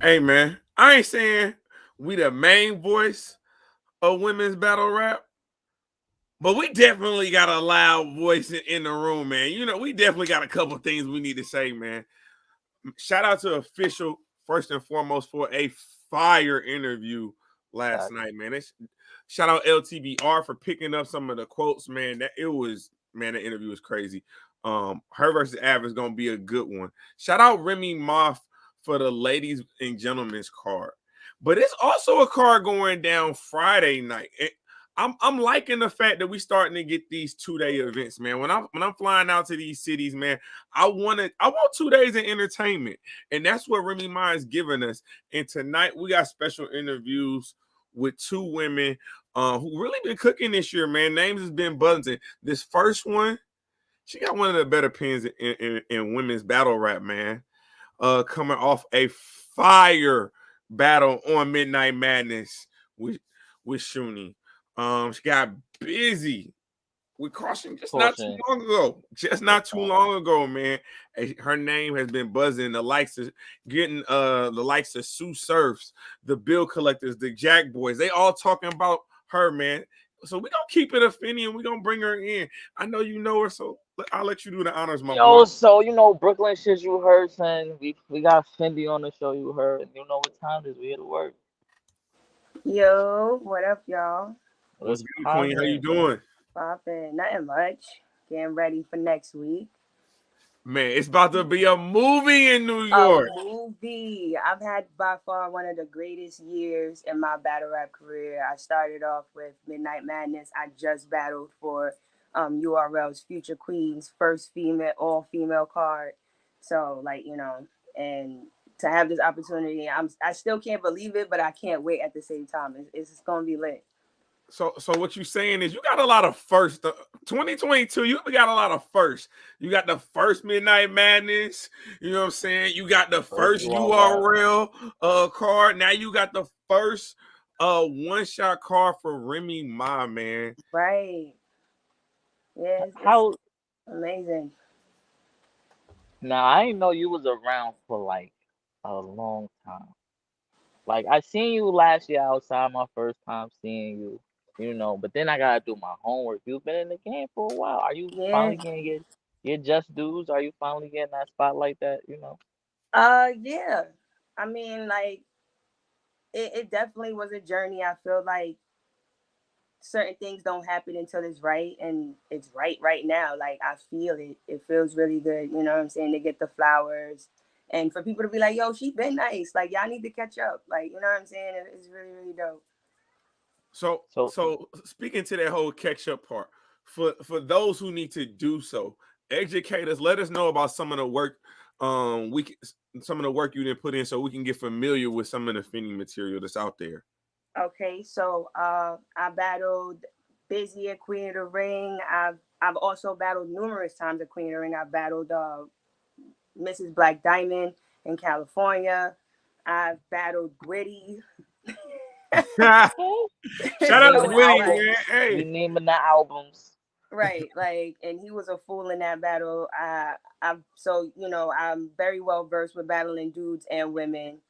Hey man, I ain't saying we the main voice of women's battle rap, but we definitely got a loud voice in the room, man. You know, we definitely got a couple things we need to say, man. Shout out to Official first and foremost for a fire interview last night, man. Shout out LTBR for picking up some of the quotes, man. The interview was crazy. Her versus Av is gonna be a good one. Shout out Remy Moff for the ladies and gentlemen's card. But it's also a card going down Friday night. I'm liking the fact that we starting to get these 2-day events, man. When I'm flying out to these cities, man, I want 2 days of entertainment, and that's what Remy Ma is giving us. And tonight we got special interviews with two women who really been cooking this year, man. Names has been buzzing. This first one, she got one of the better pins in women's battle rap, man. Coming off a fire battle on Midnight Madness with Shuni. She got busy with Caution just not too Caution. long ago. Just not too long ago, man. Her name has been buzzing. The likes of getting the likes of Sue Surfs, the Bill Collectors, the Jack Boys. They all talking about her, man. So we gonna keep it a Fendi and we gonna bring her in. I know you know her, so I'll let you do the honors, my boy. Yo, so Brooklyn shit you heard, son. We got Fendi on the show you heard, and you know what time it is. We here to work. Yo, what up, y'all? What's What's good, Queen? How you poppin'? doing? Poppin', nothing much. Getting ready for next week. Man, it's about to be a movie in New A York. movie. I've had by far one of the greatest years in my battle rap career. I started off with Midnight Madness. I just battled for URL's Future Queen's first female, all female card. So and to have this opportunity, I still can't believe it, but I can't wait at the same time. It's gonna be lit. So what you saying is you got a lot of first 2022, you got a lot of first. You got the first Midnight Madness, you know what I'm saying? You got the First first URL. URL card. Now you got the first one-shot card for Remy Ma, man. Right. Yeah, it's How amazing. now? I didn't know you was around for like a long time. Like I seen you last year outside, my first time seeing you. But then I gotta do my homework. You've been in the game for a while. Are you Yeah. finally getting your just dues? Are you finally getting that spotlight that? Yeah. I mean, like it definitely was a journey. I feel like certain things don't happen until it's right, and it's right now. Like I feel it. It feels really good. You know what I'm saying? To get the flowers, and for people to be like, "Yo, she been nice." Like y'all need to catch up. Like you know what I'm saying? It's really really dope. So So so speaking to that whole catch up part, for those who need to do so, educate us, let us know about some of the work some of the work you didn't put in so we can get familiar with some of the Fendi material that's out there. Okay, so I battled Busy at Queen of the Ring. I've also battled numerous times at Queen of the Ring. I battled Mrs. Black Diamond in California. I've battled Gritty. okay, we Shout out to So naming it's Willie, like man. albums. We Hey. naming the albums. right, like, and he was a fool in that battle. I'm very well versed with battling dudes and women.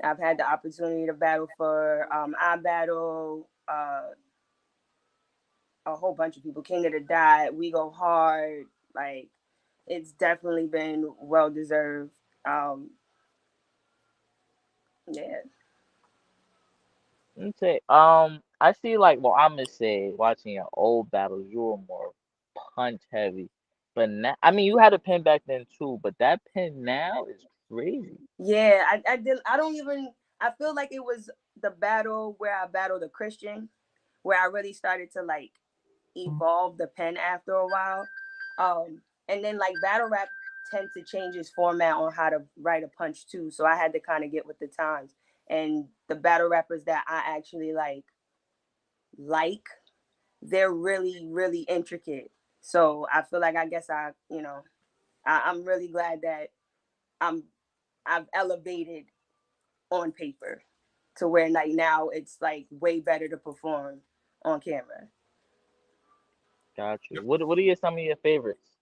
I've had the opportunity to battle for I battle a whole bunch of people. King of the Dot, We Go Hard. Like it's definitely been well deserved. Um, yeah. Okay. I see like I'm gonna say watching your old battles, you were more punch heavy. But now, I mean, you had a pin back then too, but that pin now is crazy. Yeah, I did. I don't even. I feel like it was the battle where I battled a Christian, where I really started to like evolve the pen after a while. And then like battle rap tends to change its format on how to write a punch too. So I had to kind of get with the times. And the battle rappers that I actually like, they're really, really intricate. So I feel like I guess I'm really glad that I'm I've elevated on paper to where like now it's like way better to perform on camera. Got you. What are some of your favorites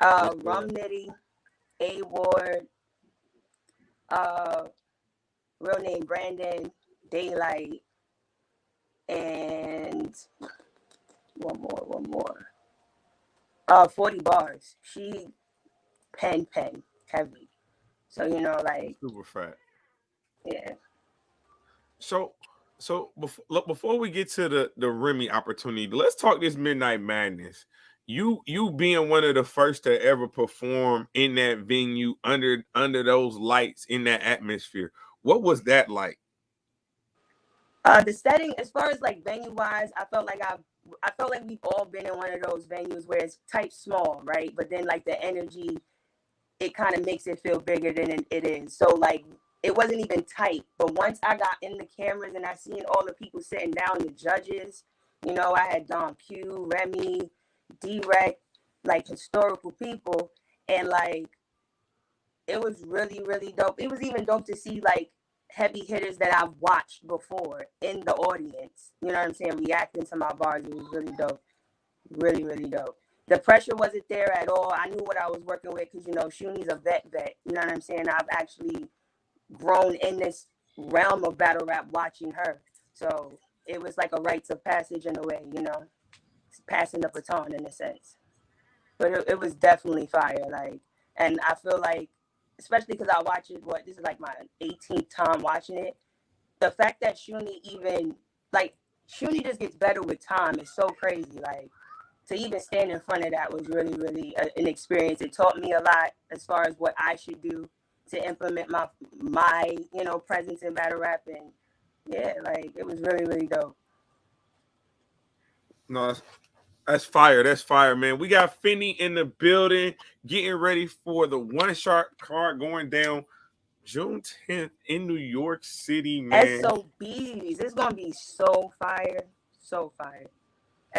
this year? Rum Nitty, A Ward, uh, real name Brandon, Daylight, and one more. 40 bars. She pen heavy. So like Super fat. yeah. So before we get to the Remy opportunity, let's talk this Midnight Madness. You being one of the first to ever perform in that venue under those lights in that atmosphere. What was that like? The setting, as far as like venue wise, I felt like we've all been in one of those venues where it's type small, right? But then like the energy, it kind of makes it feel bigger than it is. So like it wasn't even tight. But once I got in the cameras and I seen all the people sitting down, the judges, I had Don Q, Remy, D-Rec, like historical people, and like it was really, really dope. It was even dope to see like heavy hitters that I've watched before in the audience. You know what I'm saying? Reacting to my bars. It was really dope. Really, really dope. The pressure wasn't there at all. I knew what I was working with because, Shuni's a vet. You know what I'm saying? I've actually grown in this realm of battle rap watching her. So it was like a rites of passage in a way, passing the baton in a sense. But it was definitely fire. Like, and I feel like, especially because I watch it, this is like my 18th time watching it. The fact that Shuni just gets better with time is so crazy. Like, to even stand in front of that was really, really an experience. It taught me a lot as far as what I should do to implement my presence in battle rap. And yeah, like it was really, really dope. No, that's fire. That's fire, man. We got Fendi in the building, getting ready for the one shot card going down June 10th in New York City, man. SOBs. It's gonna be so fire. So fire.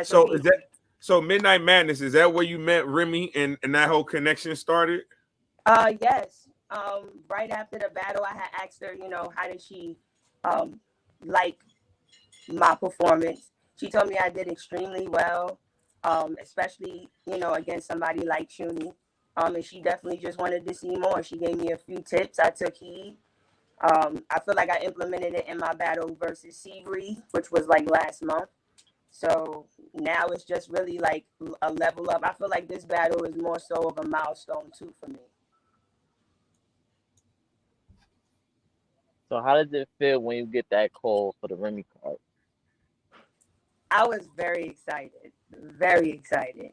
So SOBs. is that so Midnight Madness? Is that where you met Remy and that whole connection started? Yes. Right after the battle, I had asked her, how did she like my performance? She told me I did extremely well, especially, against somebody like Shuni. And she definitely just wanted to see more. She gave me a few tips. I took heed. I feel like I implemented it in my battle versus Seabury, which was like last month. So now it's just really like a level up. I feel like this battle is more so of a milestone too for me. So how does it feel when you get that call for the Remy card? I was very excited. Very excited.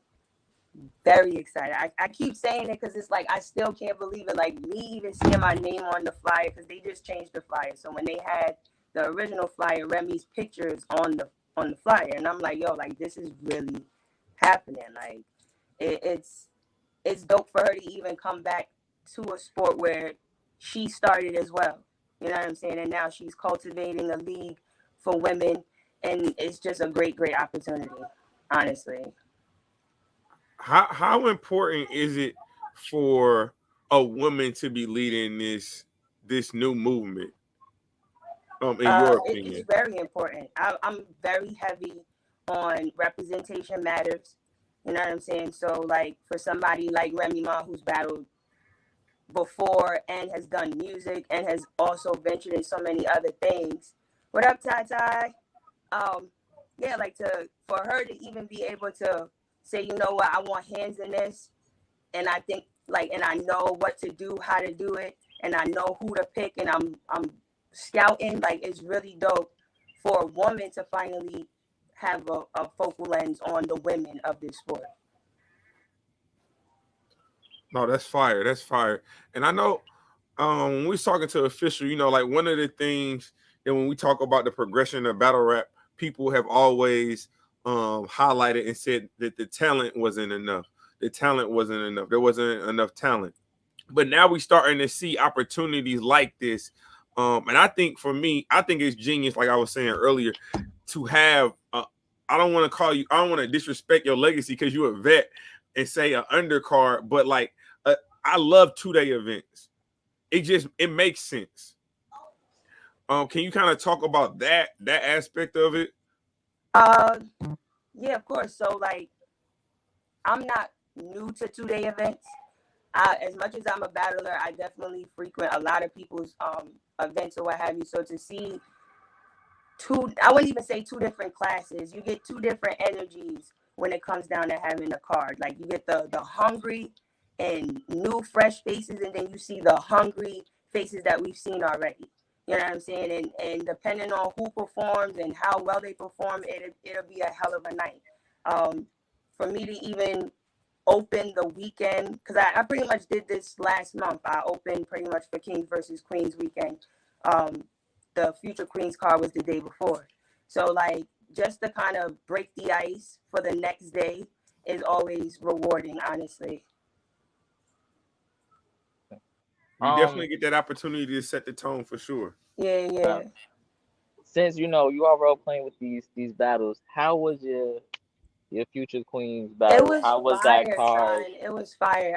Very excited. I keep saying it because it's like I still can't believe it. Like me even seeing my name on the flyer because they just changed the flyer. So when they had the original flyer, Remy's pictures on the flyer, and I'm like, yo, like this is really happening. Like it's dope for her to even come back to a sport where she started as well. You know what I'm saying? And now she's cultivating a league for women, and it's just a great, great opportunity. Honestly. How important is it for a woman to be leading this new movement? In your It's opinion? very important. I'm very heavy on representation matters. You know what I'm saying? So, like, for somebody like Remy Ma, who's battled before and has done music and has also ventured in so many other things. What up, Tai Tai? Um, yeah, like for her to even be able to say, you know what, I want hands in this, and I think and I know what to do, how to do it, and I know who to pick, and I'm scouting. Like it's really dope for a woman to finally have a focal lens on the women of this sport. No, that's fire. That's fire. And I know when we was talking to official, like one of the things that when we talk about the progression of battle rap, people have always highlighted and said that the talent wasn't enough. The talent wasn't enough. There wasn't enough talent. But now we starting to see opportunities like this. And I think for me, I think it's genius, like I was saying earlier, to have I don't want to call you, I don't want to disrespect your legacy because you're a vet and say an undercard, but like I love 2-day events. It makes sense. Can you kind of talk about that aspect of it? Uh, yeah, of course. So like, I'm not new to 2-day events. as much as I'm a battler, I definitely frequent a lot of people's events or what have you. So to see two, I wouldn't even say two different classes. You get two different energies when it comes down to having a card. Like you get the hungry and new fresh faces, and then you see the hungry faces that we've seen already. You know what I'm saying? And depending on who performs and how well they perform, it'll be a hell of a night. For me to even open the weekend, because I pretty much did this last month. I opened pretty much for Kings versus Queens weekend. The Future Queens card was the day before. So like just to kind of break the ice for the next day is always rewarding, honestly. You definitely get that opportunity to set the tone for sure. Yeah, yeah. Since you know you are role playing with these battles, how was your Future Queens battle? It was How was that fire, card? son. It was fire.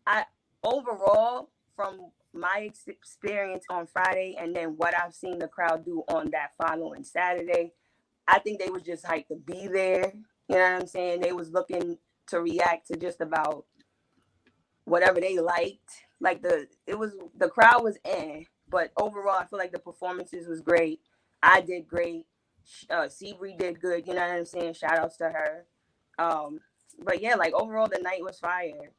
I overall, from my experience on Friday and then what I've seen the crowd do on that following Saturday, I think they was just hyped to be there. You know what I'm saying? They was looking to react to just about whatever they liked. Like the crowd was in, but overall, I feel like the performances was great. I did great. Seabree did good. You know what I'm saying? Shout outs to her. But yeah, like overall, the night was fire.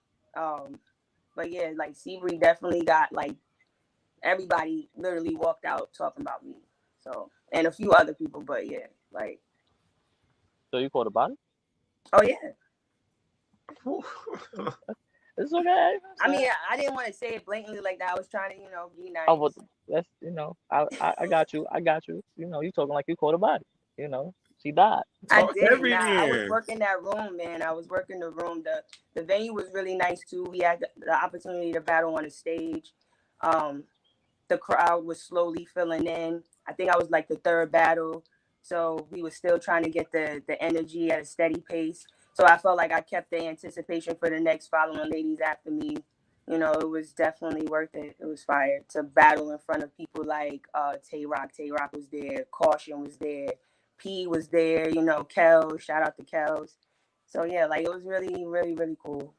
But yeah, like Seabree definitely got like everybody literally walked out talking about me. So and a few other people, but yeah, like So you caught about it? oh yeah. It's okay. I mean, I didn't want to say it blatantly like that. I was trying to, be nice. Oh, but that's I got you. I got you. You talking like you caught a body. She died. I Talk did. heavy I was then. working that room, man. I was working the room. The venue was really nice too. We had the opportunity to battle on the stage. The crowd was slowly filling in. I think I was like the third battle, so we were still trying to get the energy at a steady pace. So I felt like I kept the anticipation for the next following ladies after me. It was definitely worth it. It was fire to battle in front of people like Tay Rock. Tay Rock was there. Caution was there. P was there. Kel. Shout out to Kels. So yeah, like it was really, really, really cool.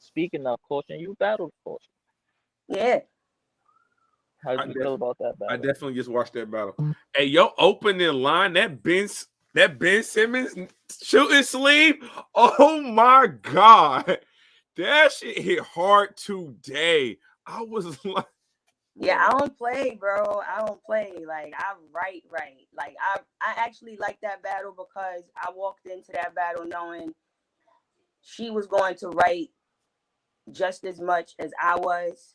Speaking of caution, you battled caution. Yeah. How did you feel about that I battle? definitely just watched that battle. Hey, yo, opening line, that Ben Simmons shooting sleeve. Oh my god. That shit hit hard today. I was like, Yeah, I don't play, bro. I don't play. Like I write right. Like I actually like that battle because I walked into that battle knowing she was going to write just as much as I was.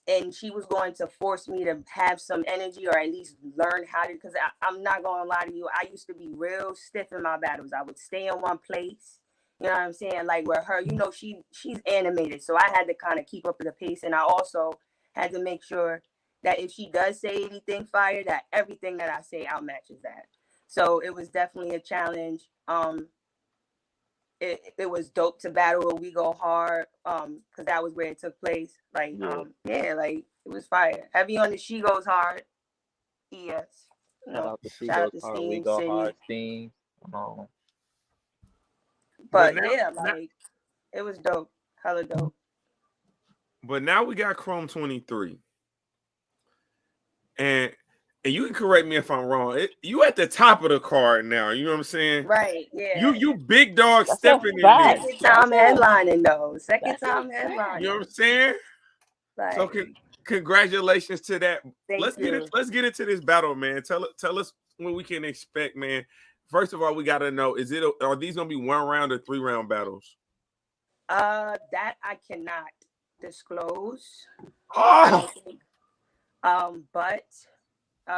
And she was going to force me to have some energy or at least learn how to, because I'm not going to lie to you. I used to be real stiff in my battles. I would stay in one place. You know what I'm saying? Like with her, she's animated. So I had to kind of keep up with the pace. And I also had to make sure that if she does say anything fire, that everything that I say outmatches that. So it was definitely a challenge. It was dope to battle where we go hard, because that was where it took place. Like, yeah, like it was fire. Heavy on the She Goes Hard. Yes. Shout out to She Shout out Goes to Hard, We Steam Go City. Hard, Steam. Um, But yeah, like it was dope. Hella dope. But now we got Chrome 23. And you can correct me if I'm wrong. You at the top of the card now. You know what I'm saying? Right. Yeah. You big dog That's stepping a in fact. there. Second time headlining though. Second That's a time fact. headlining. You know what I'm saying? Like, So congratulations to that. thank you. Let's get into this battle, man. Tell us what we can expect, man. First of all, we gotta know: are these gonna be 1 round or 3 round battles? That I cannot disclose. Oh, But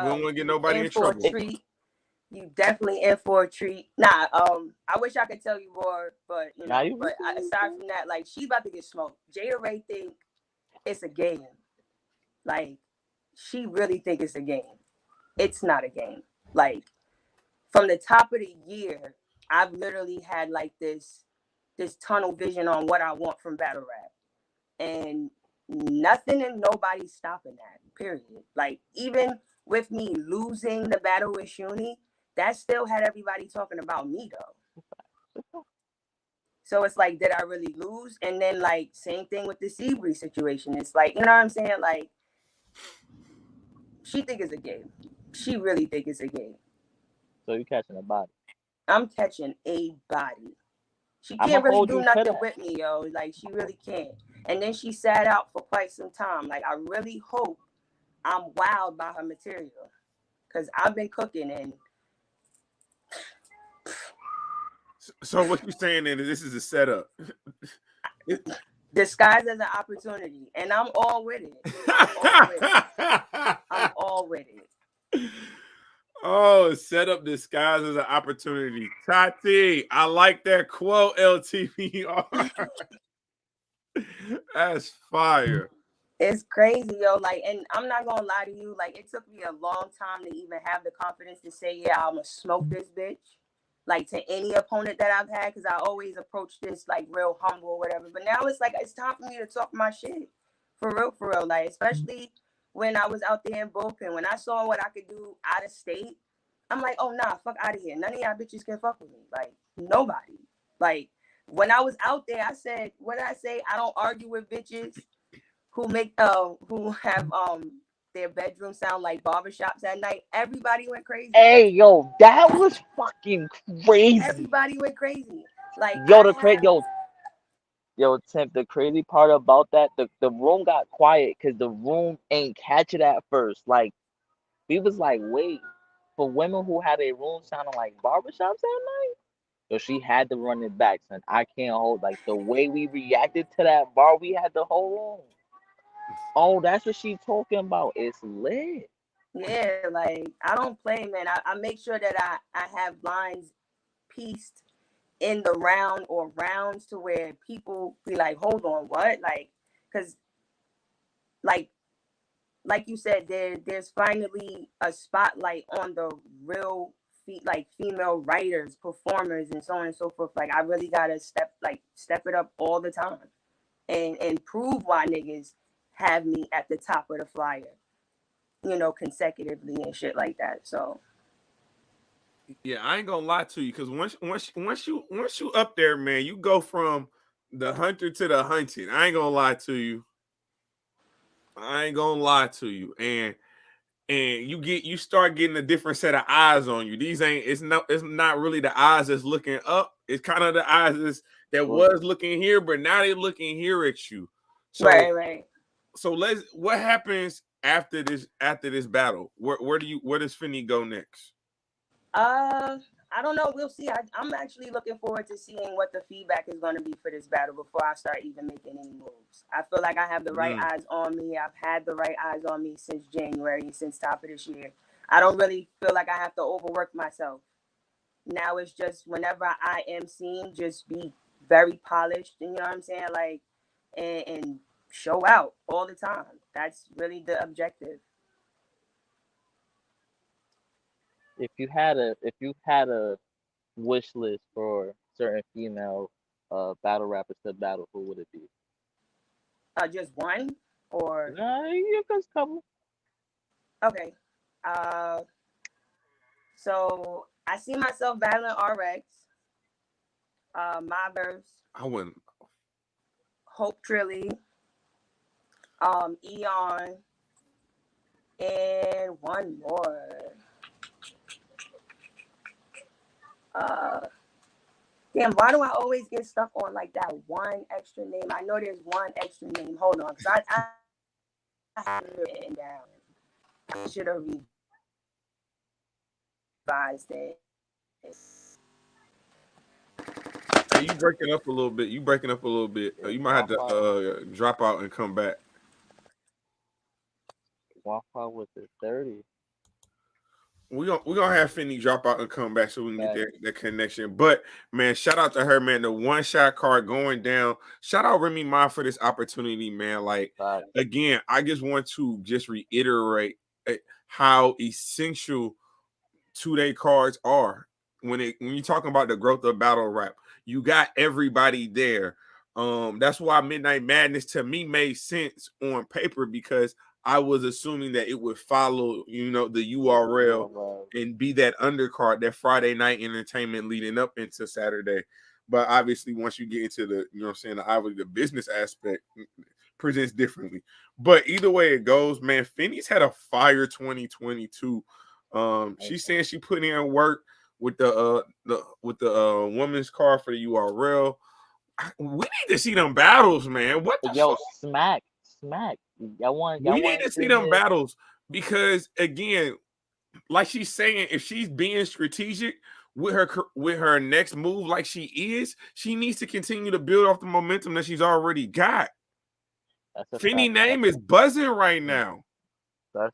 we don't want to get nobody in for trouble. a treat. You definitely in for a treat. Nah, I wish I could tell you more, but aside from that, like she's about to get smoked. Jada Ray think it's a game. Like she really think it's a game. It's not a game. Like from the top of the year, I've literally had like this tunnel vision on what I want from battle rap. And nothing and nobody's stopping that, period. Like even with me losing the battle with Shuni, that still had everybody talking about me though. So it's like, did I really lose? And then like same thing with the Seabury situation. It's like, you know what I'm saying? Like she think it's a game. She really think it's a game. So you catching a body. I'm catching a body. She I'ma can't really hold do you to nothing that. with me, yo. Like she really can't. And then she sat out for quite some time. Like I really hope I'm wowed by her material. Cause I've been cooking and So what you saying is this is a setup? disguised as an opportunity. And I'm all with it. I'm all with it. I'm all with it. Oh, set up disguised as an opportunity. Tati, I like that quote, LTVR. That's fire. It's crazy, yo. Like, and I'm not gonna lie to you. Like, it took me a long time to even have the confidence to say, "Yeah, I'm gonna smoke this bitch." Like to any opponent that I've had, because I always approach this like real humble or whatever. But now it's like it's time for me to talk my shit, for real. Like, especially when I was out there in bullpen, when I saw what I could do out of state, I'm like, oh nah, fuck out of here. None of y'all bitches can fuck with me. Like nobody. Like when I was out there, I said, what did I say? I don't argue with bitches who have their bedroom sound like barbershops at night. Everybody went crazy. Hey, yo, that was fucking crazy. Everybody went crazy. Like Yo, I the cra have yo, Tim, the crazy part about that, the room got quiet because the room ain't catch it at first. Like, we was like, wait, for women who have a room sounding like barbershops at night? So she had to run it back, son. I can't hold, like, the way we reacted to that bar we had the whole room. Oh, that's what she talking about. It's lit. yeah, like I don't play, man. I make sure that I have lines pieced in the round or rounds to where people be like, hold on, what? Like, cause like you said, there's finally a spotlight on the real like female writers, performers, and so on and so forth. Like I really gotta step it up all the time and prove why niggas have me at the top of the flyer, you know, consecutively and shit like that. So Yeah, I ain't gonna lie to you because once you up there, man, you go from the hunter to the hunted. I ain't gonna lie to you. I ain't gonna lie to you. And you start getting a different set of eyes on you. These ain't it's not really the eyes that's looking up. It's kind of the that was looking here, but now they looking here at you. So right. what happens after this battle? Where does Finney go next? I don't know. We'll see. I'm actually looking forward to seeing what the feedback is going to be for this battle before I start even making any moves. I feel like I have the right eyes on me. I've had the right eyes on me since January, since top of this year. I don't really feel like I have to overwork myself. Now it's just whenever I am seen, just be very polished. And you know what I'm saying? Like, and show out all the time. That's really the objective. If you had a wish list for certain female battle rappers to battle, who would it be? Just one or Nah, you can couple. okay. Uh, So I see myself battling RX, My Verse, I wouldn't. Hope Trilly, Eon, and one more. Uh, damn, why do I always get stuck on like that one extra name? I know there's one extra name. Hold on, because I have it written down. I should have revised it. Hey, you breaking up a little bit. You breaking up a little bit. Yeah, You might have to drop out and come back. Wi-Fi was at 30. We gonna have Finney drop out and come back so we can get that connection. But man, shout out to her, man. The one shot card going down. Shout out Remy Ma for this opportunity, man. Like again, I just want to just reiterate how essential 2-day cards are when you're talking about the growth of battle rap. You got everybody there. That's why Midnight Madness to me made sense on paper because I was assuming that it would follow, the URL and be that undercard, that Friday night entertainment leading up into Saturday. But obviously, once you get into the, you know what I'm saying, obviously the business aspect presents differently. But either way it goes, man, Feny's had a fire 2022. She's saying she put in work with the women's car for the URL. We need to see them battles, man. What the Yo, fuck? smack. Y'all We need want to to see them hear? battles because again, like she's saying, if she's being strategic with her next move, like she needs to continue to build off the momentum that she's already got. That's a Fendi fact. name is buzzing right Mm, now. That's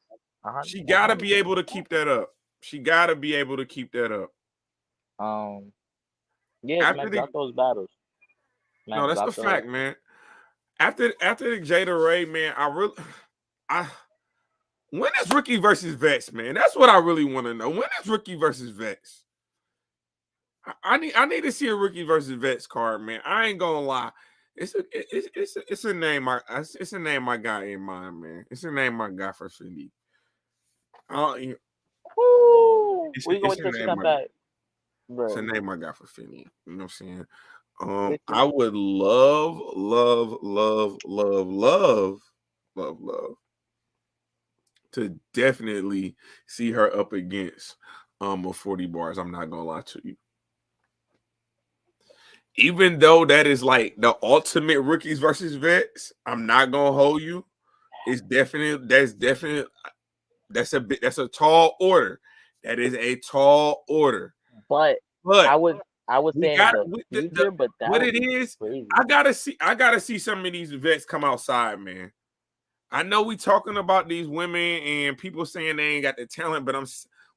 She gotta be 100%. able to keep that up. She gotta be able to keep that up. Um, yeah, After Smack the drop those battles. no, Smack that's the drop those. fact, man. After the Jada Ray, man, I when is Rookie versus Vex, man? That's what I really want to know. When is Rookie versus Vex? I need to see a Rookie versus Vex card, man. I ain't gonna lie. It's a name it's a name I got in mind, man. It's a name I got for Fendi. Woo! We gonna It's wait a till she name come back, it's a bro. name I got for Fendi. You know what I'm saying? Wait till I would love to definitely see her up against a 40 bars. I'm not gonna lie to you. Even though that is like the ultimate rookies versus vets, I'm not gonna hold you. It's definite. That's a tall order. That is a tall order. But But I was I was we saying in got the future, but that what would it be is. crazy. I gotta see some of these vets come outside, man. I know we talking about these women and people saying they ain't got the talent, but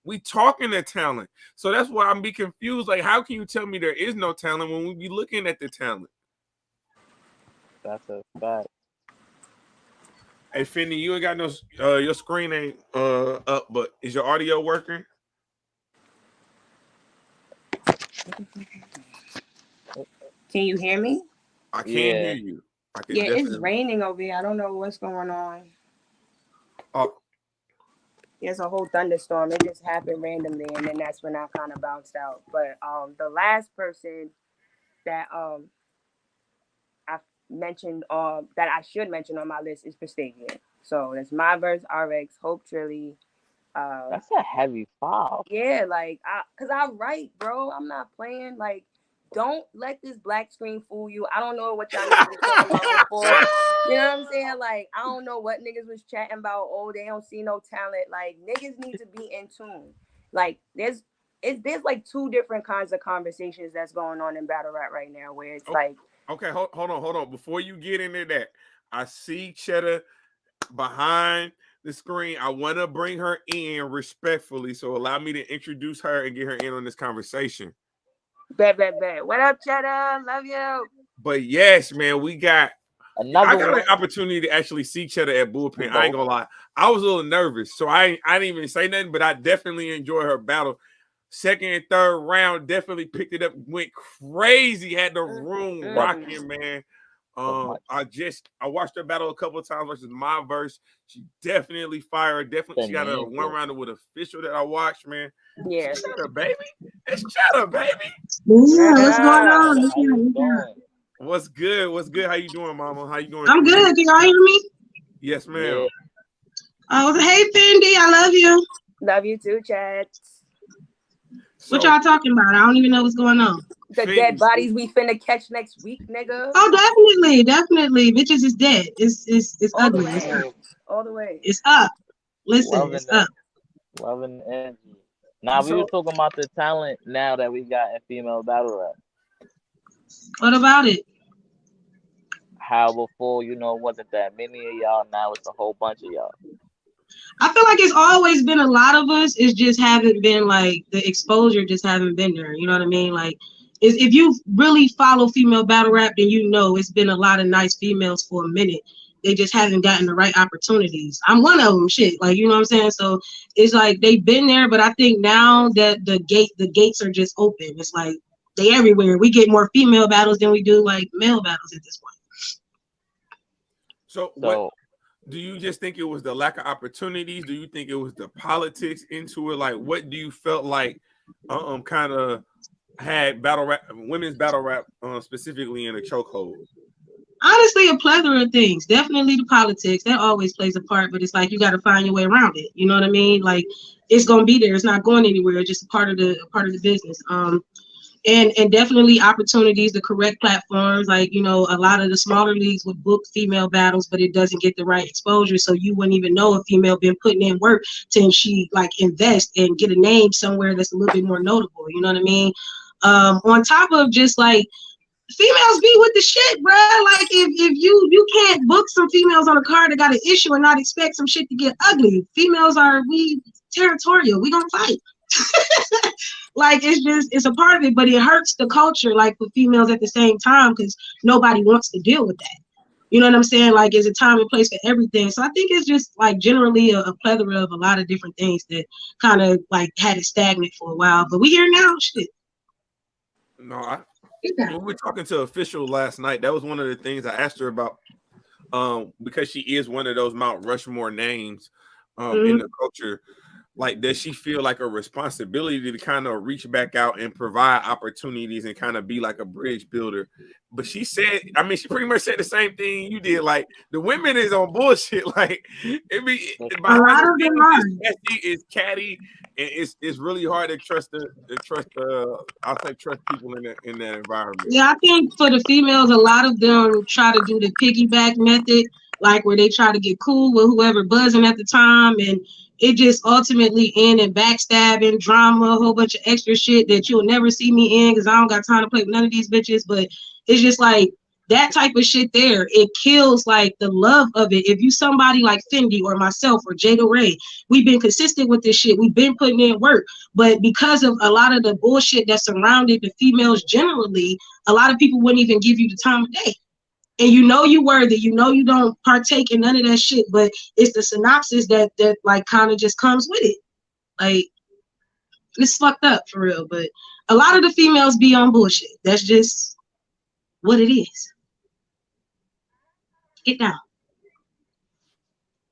we talking the talent. So that's why I'm be confused. Like, how can you tell me there is no talent when we be looking at the talent? That's a fact. Hey, Fendi, you ain't got no your screen ain't up, but is your audio working? Can you hear me? I can hear Yeah, you. I can Yeah, it's definitely. raining over here. I don't know what's going on. Oh, There's a whole thunderstorm. It just happened randomly, and then that's when I kind of bounced out. But the last person that I mentioned that I should mention on my list is Prestagian. So that's my verse, RX, Hope Trilly. that's a heavy file. Yeah, like cause I write, bro. I'm not playing. Like, don't let this black screen fool you. I don't know what y'all niggas was talking about before. You know what I'm saying? Like, I don't know what niggas was chatting about. Oh, they don't see no talent. Like, niggas need to be in tune. Like, there's like two different kinds of conversations that's going on in battle rap right now, where it's like, okay. Hold on. Before you get into that, I see Chetta behind the screen. I want to bring her in respectfully, so allow me to introduce her and get her in on this conversation. bet. What up, Cheddar? Love you. But yes, man, I Another got an one. opportunity to actually see Cheddar at We Bullpen. I ain't both. gonna lie. I was a little nervous, so I didn't even say nothing, but I definitely enjoyed her battle. Second and third round, definitely picked it up, went crazy, had the room But rocking, man. so much. I watched her battle a couple of times versus my verse. She definitely fired. Definitely, The she got a name one for rounder with official that I watched, man. Yeah. Cheddar, baby. It's Cheddar, baby. Yeah, what's going Cheddar. on? Cheddar, how you doing? What's good? What's good? How you doing, mama? How you doing, I'm Queen? good. Can y'all hear me? Yes, Yeah, ma'am. Oh, hey, Fendi, I love you. Love you too, Chad. What So y'all talking about? I don't even know what's going on. The dead Fendi, bodies we finna catch next week, nigga. Oh, definitely. Bitches is dead. It's All the ugly. It's way. up. oh, All the way. It's up. Listen, loving it's the up. loving the energy. Now we was so talking about the talent now that we got in female battle rap. What about it? How before, it wasn't that many of y'all. Now it's a whole bunch of y'all. I feel like it's always been a lot of us. It's just haven't been like the exposure just haven't been there. You know what I mean? Like, if you really follow female battle rap, then you know it's been a lot of nice females for a minute. They just haven't gotten the right opportunities. I'm one of them. Shit, like you know what I'm saying. So it's like they've been there, but I think now that the gates are just open. It's like they everywhere. We get more female battles than we do like male battles at this point. so what So do you just think it was the lack of opportunities? Do you think it was the politics into it? Like, what do you felt like kind of had battle rap, women's battle rap, specifically in a chokehold? Honestly, a plethora of things. Definitely the politics that always plays a part, but it's like you got to find your way around it. You know what I mean? Like it's gonna be there. It's not going anywhere. It's just a part of the business. And definitely opportunities, the correct platforms. Like a lot of the smaller leagues would book female battles, but it doesn't get the right exposure, so you wouldn't even know a female been putting in work till she like invest and get a name somewhere that's a little bit more notable. You know what I mean? On top of just like females be with the shit, bro. Like if you can't book some females on a card that got an issue and not expect some shit to get ugly. Females we territorial. We gonna fight. Like it's a part of it, but it hurts the culture like with females at the same time because nobody wants to deal with that. You know what I'm saying? Like there's a time and place for everything. So I think it's just like generally a plethora of a lot of different things that kind of like had it stagnant for a while. But we here now, shit. No, when we were talking to Official last night, that was one of the things I asked her about, because she is one of those Mount Rushmore names in the culture. Like, does she feel like a responsibility to kind of reach back out and provide opportunities and kind of be like a bridge builder? But she said, I mean, she pretty much said the same thing you did. Like, the women is on bullshit. Like, it be a lot of them are. It's catty, and it's really hard to trust I'll say trust people in that environment. Yeah, I think for the females, a lot of them try to do the piggyback method, like where they try to get cool with whoever buzzing at the time, and it just ultimately end in backstabbing, drama, a whole bunch of extra shit that you'll never see me in because I don't got time to play with none of these bitches. But it's just like that type of shit there. It kills like the love of it. If you somebody like Fendi or myself or Jada Ray, we've been consistent with this shit. We've been putting in work. But because of a lot of the bullshit that surrounded the females generally, a lot of people wouldn't even give you the time of day. And you worthy, you don't partake in none of that shit, but it's the synopsis that like kind of just comes with it. Like it's fucked up for real, but a lot of the females be on bullshit. That's just what it is. Get down.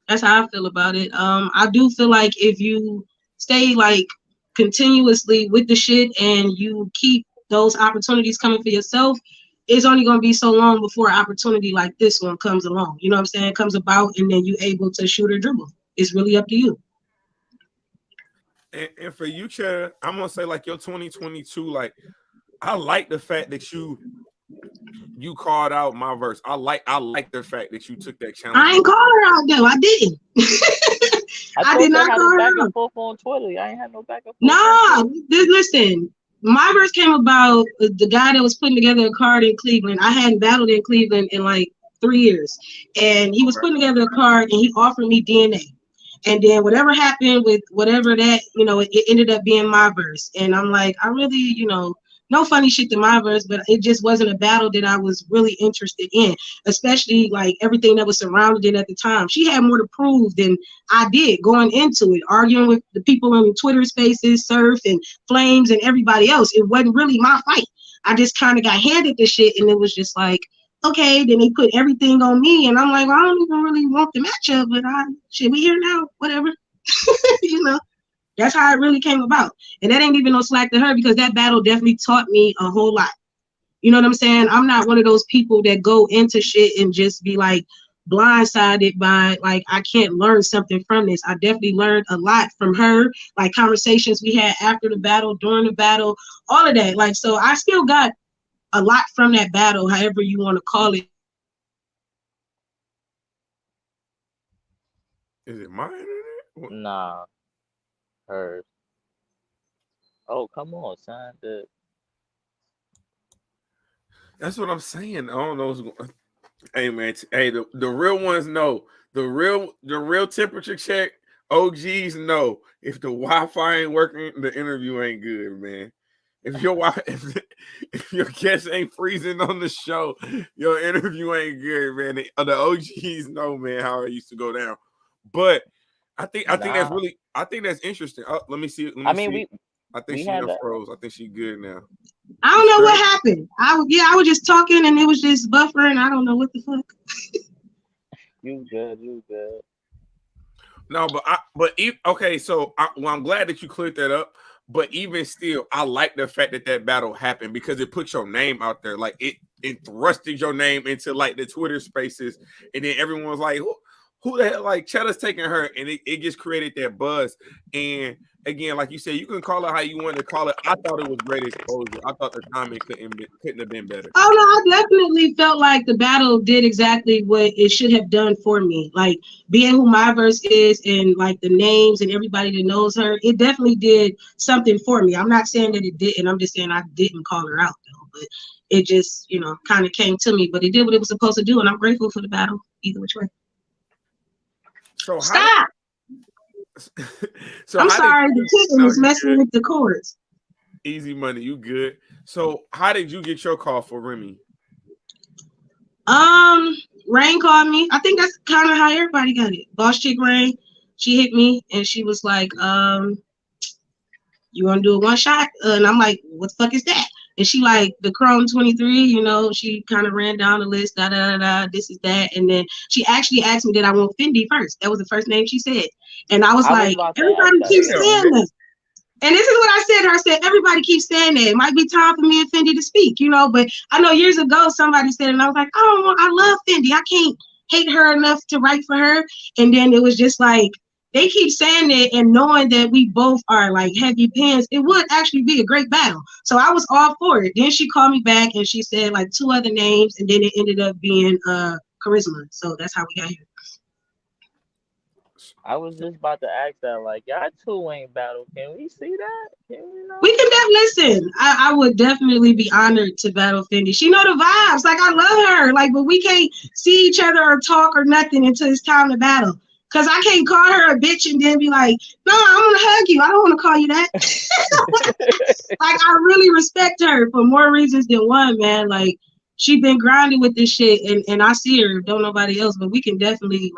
That's how I feel about it. I do feel like if you stay like continuously with the shit and you keep those opportunities coming for yourself, it's only going to be so long before an opportunity like this one comes along. You know what I'm saying? Comes about, and then you're able to shoot or dribble. It's really up to you. And for you, Chetta, I'm gonna say like your 2022. Like, I like the fact that you called out my verse. I like the fact that you took that challenge. I ain't call her out though. I didn't. I did not call her out. Back and forth on Twitter. I ain't had no back and forth. Nah, listen. My verse came about the guy that was putting together a card in Cleveland. I hadn't battled in Cleveland in like 3 years, and he was putting together a card, and he offered me DNA. And then whatever happened with whatever that, it ended up being my verse. And I'm like, I really, no funny shit to my verse, but it just wasn't a battle that I was really interested in, especially like everything that was surrounded it at the time. She had more to prove than I did going into it, arguing with the people in Twitter spaces, Surf and Flames and everybody else. It wasn't really my fight. I just kind of got handed the shit, and it was just like, okay, then they put everything on me, and I'm like, well, I don't even really want the matchup, but we here now, whatever. That's how it really came about. And that ain't even no slack to her, because that battle definitely taught me a whole lot. You know what I'm saying? I'm not one of those people that go into shit and just be like blindsided by like, I can't learn something from this. I definitely learned a lot from her, like conversations we had after the battle, during the battle, all of that. Like, so I still got a lot from that battle, however you want to call it. Is it mine? Nah, hers. Oh, come on, son. That's what I'm saying. I don't know. Hey man, the real ones know. The real temperature check. OGs know. If the Wi-Fi ain't working, the interview ain't good, man. If your guest ain't freezing on the show, your interview ain't good, man. The OGs know, man, how it used to go down. But I think that's interesting. Let me see. I think she done froze. I think she good now. I don't know what happened. I was just talking and it was just buffering. I don't know what the fuck. You good. No, okay. So I'm glad that you cleared that up. But even still, I like the fact that that battle happened because it puts your name out there. Like it thrusted your name into like the Twitter spaces, and then everyone was like, who the hell? Like Chetta's taking her, and it just created that buzz. And again, like you said, you can call it how you want to call it. I thought it was great exposure. I thought the timing couldn't have been better. Oh no, I definitely felt like the battle did exactly what it should have done for me. Like being who my verse is and like the names and everybody that knows her, it definitely did something for me. I'm not saying that it didn't. I'm just saying I didn't call her out though. But it just, kind of came to me. But it did what it was supposed to do, and I'm grateful for the battle either which way. So Stop. So I'm sorry, the kitten was messing with the cords. Easy money, you good. So how did you get your call for Remy? Rain called me. I think that's kind of how everybody got it. Boss chick Rain, she hit me and she was like, you want to do a one shot? And I'm like, what the fuck is that? And she like the Chrome 23, she kind of ran down the list, this is that. And then she actually asked me, did I want Fendi first? That was the first name she said. And I was like, everybody keeps saying that. And this is what I said to her. I said, everybody keeps saying that. It might be time for me and Fendi to speak, but I know years ago somebody said it, and I was like, oh, I love Fendi. I can't hate her enough to write for her. And then it was just like, they keep saying it, and knowing that we both are like heavy pens, it would actually be a great battle. So I was all for it. Then she called me back and she said like 2 other names, and then it ended up being Charisma. So that's how we got here. I was just about to ask that, like, y'all 2 ain't battle. Can we see that? We can listen. I would definitely be honored to battle Fendi. She know the vibes. Like, I love her. Like, but we can't see each other or talk or nothing until it's time to battle. Cause I can't call her a bitch and then be like, no, I want to hug you. I don't want to call you that. Like, I really respect her for more reasons than one, man. Like, she been grinding with this shit, and I see her. Don't nobody else, but we can definitely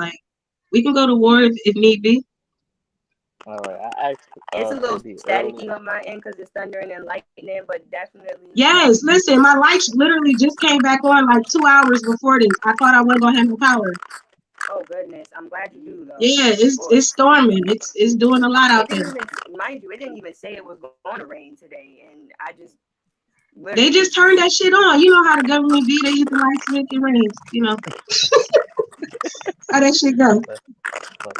we can go to war if need be. All right, it's a little staticky on my end because it's thundering and lightning, but definitely. Yes, listen, my lights literally just came back on like 2 hours before this. I thought I wasn't gonna have no power. Oh goodness, I'm glad you do though. Yeah, it's storming. It's doing a lot out there. Mind you, it didn't even say it was going to rain today, and I just. They just turned that shit on. You know how the government be. They hit the lights when it rains. How that shit go.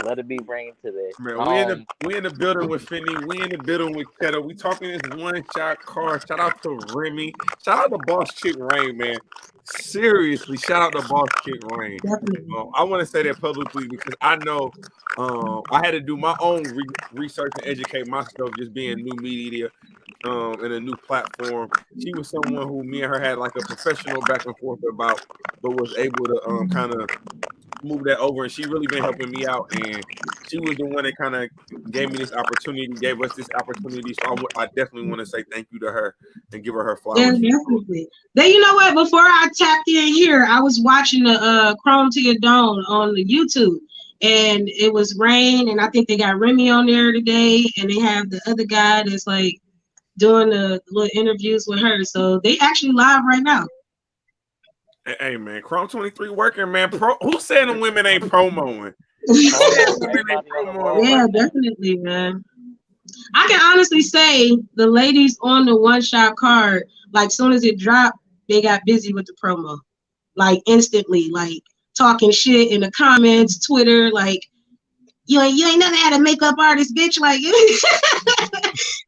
Let it be rain today. Man, we in the building with Fendi. We in the building with Chetta. We talking this one shot car. Shout out to Remy. Shout out to Boss Chick Rain, man. Seriously, shout out to Boss Chick Rain. I want to say that publicly because I know I had to do my own research and educate myself just being new media and a new platform. She was someone who me and her had like a professional back and forth about, but was able to kind of move that over, and she really been helping me out, and she was the one that kind of gave me this opportunity, gave us this opportunity. So I definitely want to say thank you to her and give her flowers. Yeah, definitely. Then you know what? Before I tapped in here, I was watching the Chrome to Your Dome on the YouTube, and it was Rain, and I think they got Remy on there today, and they have the other guy that's like doing the little interviews with her. So they actually live right now. Hey man, Chrome 23 working, man. Who's saying the women ain't promoing? Yeah, definitely, man. I can honestly say the ladies on the one shot card, like soon as it dropped, they got busy with the promo, like instantly, like talking shit in the comments, Twitter, like you ain't never had a makeup artist, bitch. Like it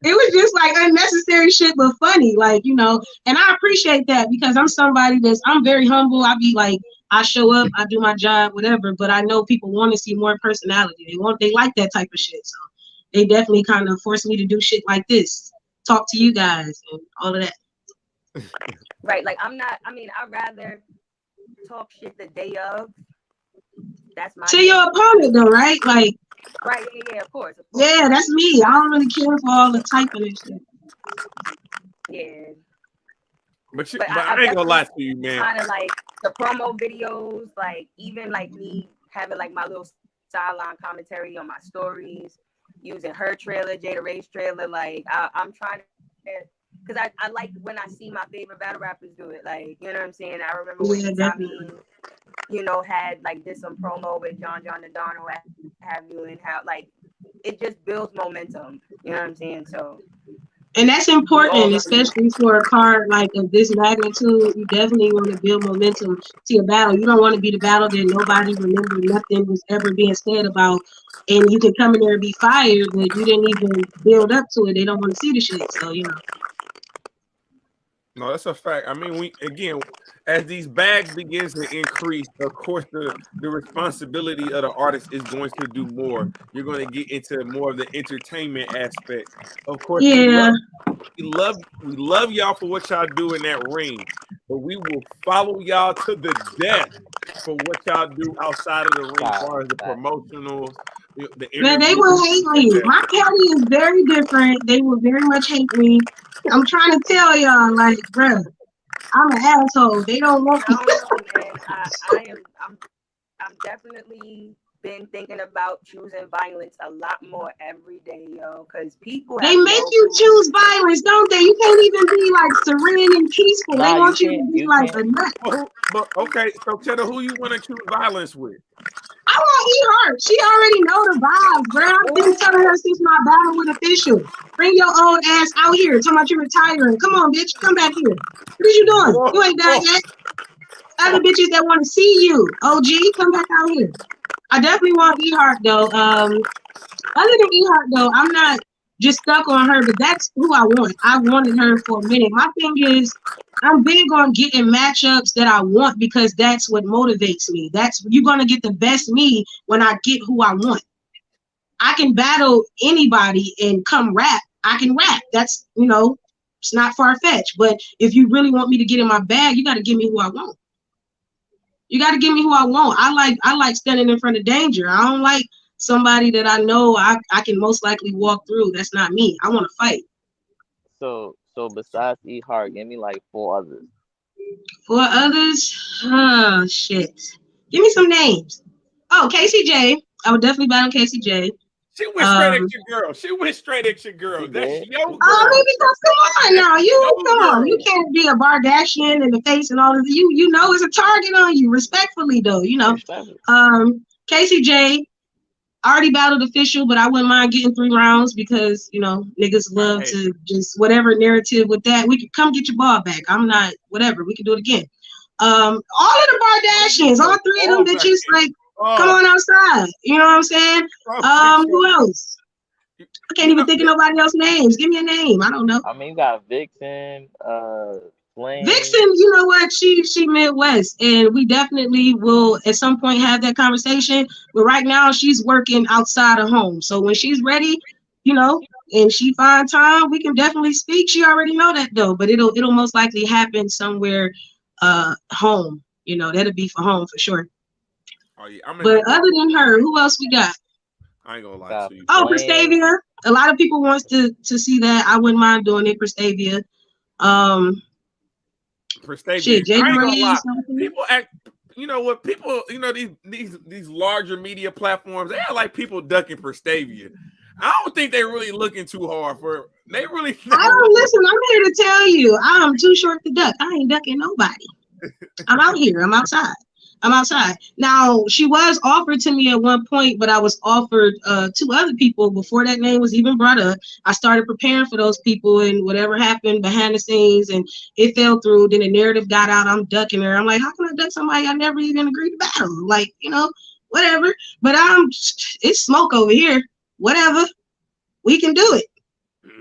was just like unnecessary shit, but funny, like And I appreciate that because I'm somebody I'm very humble. I be like, I show up, I do my job, whatever. But I know people want to see more personality. They like that type of shit. So they definitely kind of forced me to do shit like this, talk to you guys, and all of that. Right, like I'd rather talk shit the day of. That's my. To your opponent, though, right? Like. Right, yeah, of course. Yeah, that's me. I don't really care for all the typing and shit. Yeah. But I ain't gonna lie to you, man. Kind of like the promo videos, like even like me having like my little sideline commentary on my stories, using her trailer, Jada Ray's trailer. Like I'm trying to, because I like when I see my favorite battle rappers do it. Like, you know what I'm saying? I remember when Tommy, had like did some promo with John the Don or have you, and how like it just builds momentum. You know what I'm saying? So And that's We all important, got especially for a card like of this magnitude. You definitely want to build momentum to your battle. You don't want to be the battle that nobody remembered, nothing was ever being said about, and you can come in there and be fired, but you didn't even build up to it. They don't want to see the shit. So, No, that's a fact. I mean, we again, as these bags begins to increase, of course, the responsibility of the artist is going to do more. You're going to get into more of the entertainment aspect. Of course, yeah. we love y'all for what y'all do in that ring, but we will follow y'all to the death for what y'all do outside of the ring, as facts, far as the facts. promotionals, the Man, they interviews, will things hate like me. that. My Kelly is very different. They will very much hate me. I'm trying to tell y'all, like, bruh, I'm an asshole. They don't want I don't know, man. I'm definitely been thinking about choosing violence a lot more every day, yo, because people They have make no you clue. choose violence, don't they? You can't even be like serene and peaceful. They Nah, you want you to can't. be You like can't. a nut. But okay, so Cheddar, who you want to choose violence with? I want E Heart. She already know the vibes, bro. I've been telling her since my battle with Official. Bring your old ass out here. Talking about you retiring. Come on, bitch. Come back here. What is you doing? Whoa, You ain't done whoa, yet. Other whoa. bitches that want to see you. OG, come back out here. I definitely want E Heart though. Other than E Heart though, I'm not just stuck on her, but that's who I want. I wanted her for a minute. My thing is, I'm big on getting matchups that I want because that's what motivates me. That's you're gonna get the best me when I get who I want. I can battle anybody and come rap. I can rap. That's it's not far fetched. But if you really want me to get in my bag, you got to give me who I want. You got to give me who I want. I like standing in front of danger. I don't like somebody that I know I can most likely walk through. That's not me. I want to fight. So besides E Heart, give me like four others. For others, oh shit. Give me some names. Oh, KCJ. I would definitely battle KCJ. She went straight at Um, your girl. She went straight at your girl. She That's did. your oh, girl. maybe come on That's now. You your come on. You girl. can't be a Bardashian in the face and all of this. You know it's a target on you. Respectfully though. Respectfully. KCJ. I already battled Official, but I wouldn't mind getting 3 rounds because, niggas love Hey, to just whatever narrative with that. We could come get your ball back. I'm not, whatever. We can do it again. All of the let me get Bardashians, all your 3 of them ball back bitches, in. like, come Oh, on outside. You know what I'm saying? get your. Who else? I can't You even know, think of nobody else's names. Give me a name. I don't know. I mean, you got Vixen, Vixen, Flame. you know what? She Midwest, and we definitely will at some point have that conversation. But right now, she's working outside of home. So when she's ready, and she find time, we can definitely speak. She already know that though, but it'll most likely happen somewhere, home. That'll be for home for sure. oh yeah, I'm in But other agreement. than her, who else we got? I ain't gonna lie Got to you. Oh, Flame. Prestavia. A lot of people wants to see that. I wouldn't mind doing it, Prestavia. Um, Prestavia, shit, Jada I ain't gonna Marie or lie. something. People act. You know what? People, these larger media platforms, they act like people ducking Prestavia. I don't think they really looking too hard for. They really I not don't looking. listen. I'm here to tell you, I'm too short to duck. I ain't ducking nobody. I'm out here. I'm outside. I'm outside. Now, she was offered to me at one point, but I was offered 2 other people before that name was even brought up. I started preparing for those people, and whatever happened behind the scenes, and it fell through. Then the narrative got out. I'm ducking her. I'm like, how can I duck somebody I never even agreed to battle? Like, whatever. But it's smoke over here. Whatever. We can do it.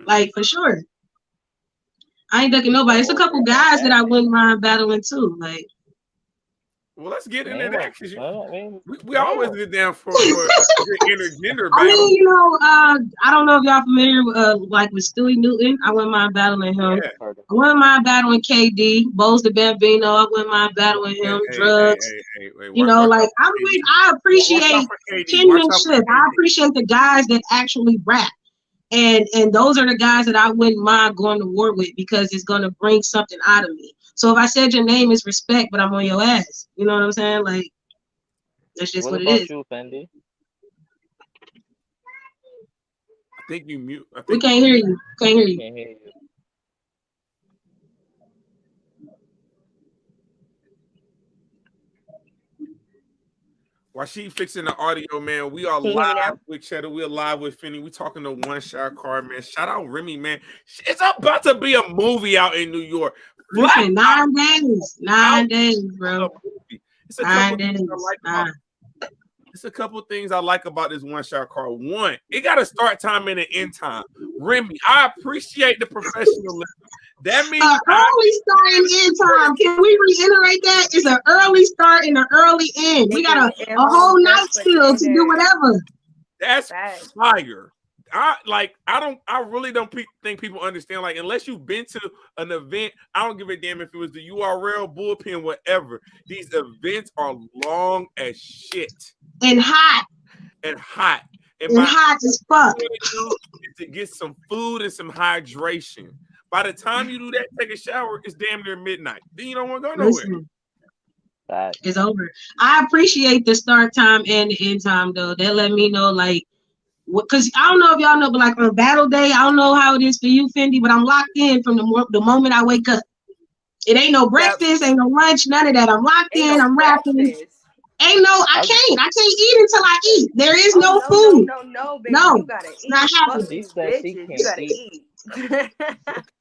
Like, for sure. I ain't ducking nobody. It's a Oh, couple okay. guys that Okay. I wouldn't mind battling too. Like, Well, let's get into Name that them. because I mean, we name always them. get down for a good intergender I battle. mean, I don't know if y'all familiar, like with Stewie Newton. I wouldn't mind battling him. Yeah. Heard of I him. wouldn't mind battling KD. Bose the Bambino. I wouldn't mind battling Hey, him. hey, hey, Drugs. hey, hey, hey. Watch out Like for KD. I Watch out appreciate for KD. Watch out for penmanship. I KD. appreciate the guys that actually rap. And those are the guys that I wouldn't mind going to war with because it's gonna bring something out of me. So if I said your name is respect, but I'm on your ass, you know what I'm saying? Like that's just What what it about is. you, Fendi? I think you mute. I We think you can't hear mute. you. Can't hear you. Can't hear you. While she fixing the audio, man, we are Can you hear me live now? with Chetta. We're live with Fendi. We talking to One Shot Card, man. Shout out Remy, man. It's about to be a movie out in New York. Flat Listen, out 9 days. out 9 days, a bro. movie. It's a 9 couple things I days. like about 9. It's a couple things I like about this One Shot Card. One, it got a start time and an end time. Remy, I appreciate the professionalism. That means Early start and end time. Can we reiterate that? It's an early start and an early end. We got Niggas a in whole home night just for still to do dinner. whatever. that's Facts. fire. I really don't think people understand. Like, unless you've been to an event, I don't give a damn if it was the URL, bullpen, whatever. These events are long as shit And hot. and hot. And And my hot as fuck. thing to do is to get some food and some hydration. By the time you do that, take a shower, it's damn near midnight. Then you don't want to go nowhere. Listen, That it's over. I appreciate the start time and the end time though. That let me know like because I don't know if y'all know, but like on battle day, I don't know how it is for you, Fendi, but I'm locked in from the moment I wake up. It ain't no breakfast, ain't no lunch, none of that. I'm locked Ain't in, no I'm rapping. breakfast. Ain't no, I can't eat until I eat. There is no Oh, food. no, baby. No, You gotta it's eat. not Fuck happening. she these said she bitches. You can't gotta eat.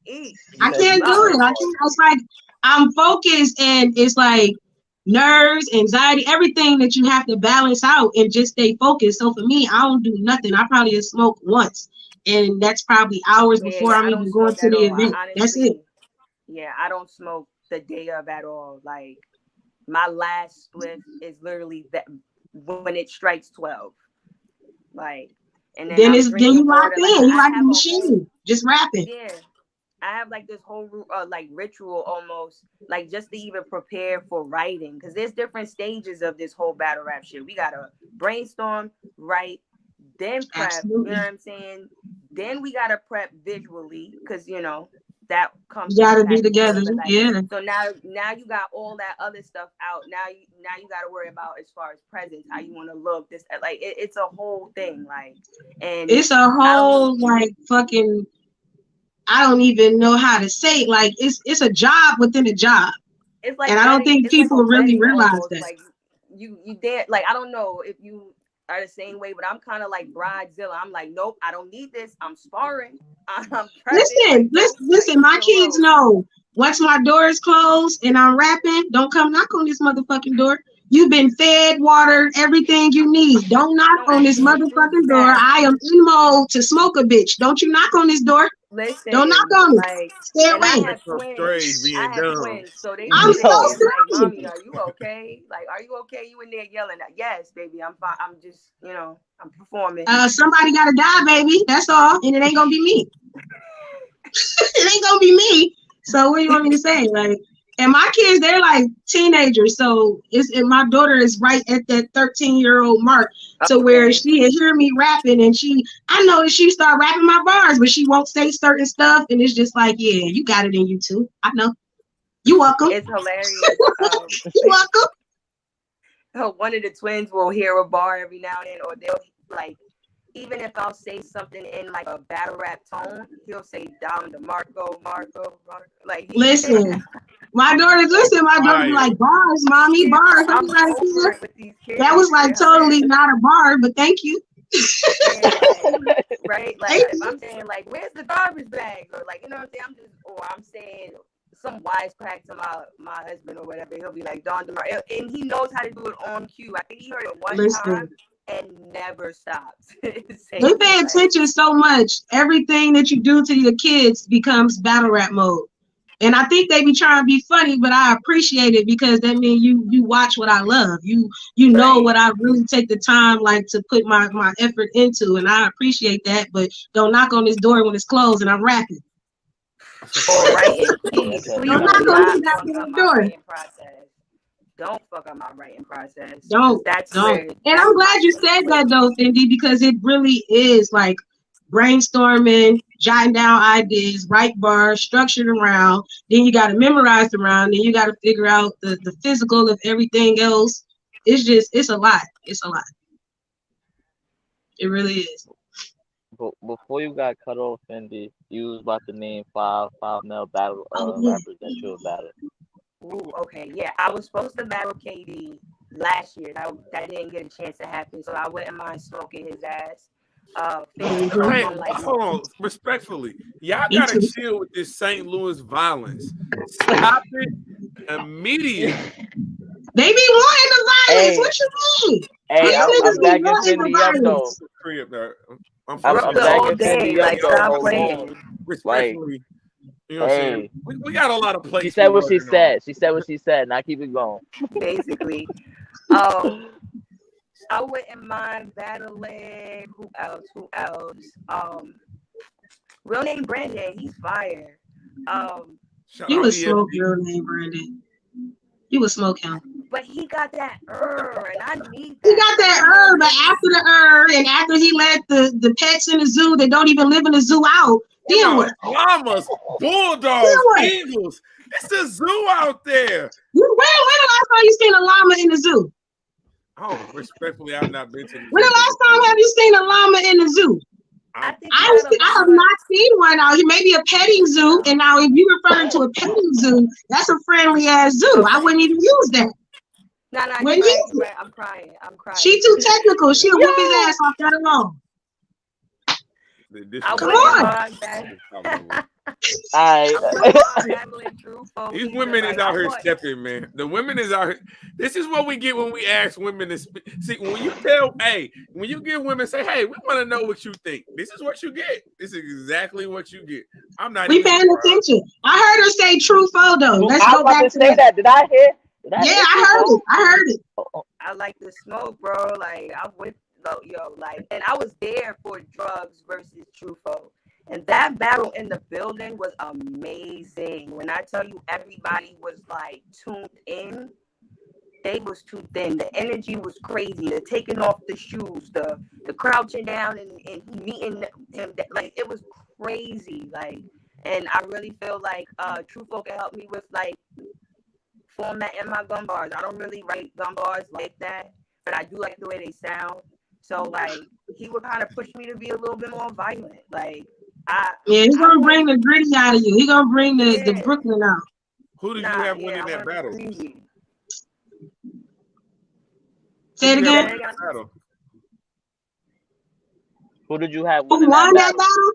eat. She I said You she can't do fuck. it. I can't. It's like I'm focused, and it's like nerves, anxiety, everything that you have to balance out and just stay focused. So for me, I don't do nothing. I probably just smoke once, and that's probably hours before Yeah, I'm I don't even going smoke to at the all. event. That's it. I don't smoke the day of at all. Like my last split is literally that when it strikes 12. Like, and then Then I'm then you drinking locked water. Like in. You I like the have a whole machine, just rapping. yeah. I have like this whole like ritual almost, like just to even prepare for writing, because there's different stages of this whole battle rap shit. We gotta brainstorm, write, then prep. You know Absolutely. what I'm saying? Then we gotta prep visually, because that comes You with the gotta be package together. deal. But like, Yeah. so now you got all that other stuff out. Now you gotta worry about as far as presents, how you want to look. This like it's a whole thing. Like, and It's a I don't. whole like fucking. I don't even know how to say it. Like it's a job within a job, It's like and I don't wedding. think It's like a people really wedding realize almost. that. Like you dare. Like I don't know if you are the same way, but I'm kind of like Bridezilla. I'm like, nope, I don't need this. I'm sparring. I'm prepping. Listen, Like don't like my keep it kids real. know once my door is closed and I'm rapping, don't come knock on this motherfucking door. You've been fed, watered, everything you need. Don't knock No, on this motherfucking door. I am in mode to smoke a bitch. Don't you knock on this door. Don't knock listen, on it. like, Stay and I away. have So twins. strange being I have dumb. twins, so they be I'm so sitting there No. like, serious. "Mommy, are you okay? Like, are you okay? You in there yelling at? Yes, baby, I'm fine. I'm just, I'm performing. Somebody gotta die, baby. That's all. And it ain't gonna be me. It ain't gonna be me. So what do you want me to say? Like, and my kids, they're like teenagers. So and my daughter is right at that 13-year-old mark to where Okay, she hear me rapping and I know that she start rapping my bars, but she won't say certain stuff. And it's just like, yeah, you got it in you too. I know. You welcome. it's hilarious. You welcome. One of the twins will hear a bar every now and then, or they'll like, even if I'll say something in like a battle rap tone, he'll say down to Marco. Like Listen. My daughter be Fire. like, bars, mommy, she's bars. like, I'm I'm like, over it with these kids. that was like They're totally hilarious. not a bar, but thank you. Yeah, like, right? Like Thank if you. I'm saying like, where's the garbage bag? Or like, you know what I'm saying? I'm saying some wisecrack to my husband or whatever. He'll be like, Don DeMar, and he knows how to do it on cue. I think he heard it one time Listen. and never stopped. They pay attention so much. Everything that you do to your kids becomes battle rap mode. And I think they be trying to be funny, but I appreciate it because that means you watch what I love. You know Right. what I really take the time like to put my effort into, and I appreciate that. But don't knock on this door when it's closed and I'm rapping. Or writing. Yeah, Please, that's a please Don't do knock fact. on not this fuck up goddamn my door. writing process. Don't fuck up my writing process. Don't. That's And where I'm that's my glad you thing said with that though, Fendi, because it really is like brainstorming, jotting down ideas, write bars, structured around. Then you got to memorize the round. Then you got to figure out the physical of everything else. It's a lot. It's a lot. It really is. But before you got cut off, Fendi, you was about to name five male battle Oh yeah. rappers that you'll battle. Ooh, okay, yeah. I was supposed to battle KD. last year. That didn't get a chance to happen, so I wouldn't mind smoking his ass. Fendi Mhm. Hey, on like hold on. Respectfully, y'all Me gotta too. chill with this St. Louis violence. Stop it immediately. They be wanting the violence. Hey, What you mean? hey, These Y'all I'm niggas really be backing wanting the Fendi up though. violence. the crib there. I'm for I'm Brooklyn sure. all backing day. Fendi up Like Y'all though. stop Hold really on. playing. Like, respectfully, you know what I'm saying? hey, We got a lot of she plates we said what she running on. said. She said what she said. Now keep it going. Basically. Um, I wouldn't mind battling. Who else? Who else? Real name Brandon. He's fire. Um, Shout You out would smoke EFD. your name, Brandon. You would smoke him. but he got that and I need He that. got Like that you know, but after the and after he let the pets in the zoo that don't even live in the zoo out, Oh then no, what? llamas, Then bulldogs, what? eagles. It's a zoo out there. When the last time you seen a llama in the zoo? Oh, respectfully, I've not been to the When zoo the because last of time have COVID. you seen a llama in the zoo? I I'm think he got a I lot have of not seen one out here. Maybe a petting zoo. no. And now, if you referring to a petting zoo, that's a friendly ass zoo. No I wouldn't thanks. even use that. No, no, you're Wouldn't right. use You're it. right. I'm crying. I'm She crying. too technical. She'll whoop his Yo, ass off that alone. this I is Come wouldn't on. mind that. top level. I I wouldn't mind battling True Folk These either. women is Like I out here want stepping, man. The women is out here. This is what we get when we ask women to speak. See, when you tell, hey, when you give women, say, hey, we want to know what you think. This is what you get. This is exactly what you get. I'm not We even paying surprised. attention. I heard her say true photo. Let's I was go about back to to say that. that. Did I hear? Did I Yeah, hear I True heard it. Folk? I heard it. I like the smoke, bro. Like I'm with like, and I was there for drugs versus True Folk. And that battle in the building was amazing. When I tell you everybody was like tuned in, they was too thin. The energy was crazy. The taking off the shoes, the crouching down and meeting him. Like it was crazy. Like, and I really feel like True Folk can help me with like format in my gun bars. I don't really write gun bars like that, but I do like the way they sound. So like he would kind of push me to be a little bit more violent. Like Yeah, he's I gonna want bring the gritty out of you. He's gonna bring the yeah. Brooklyn out. Who did you Nah, have yeah, winning I that want to be battle? greasy. Who Say it did you have Say again. that winning again. that battle? Who did you have Who winning that won that battle? battle?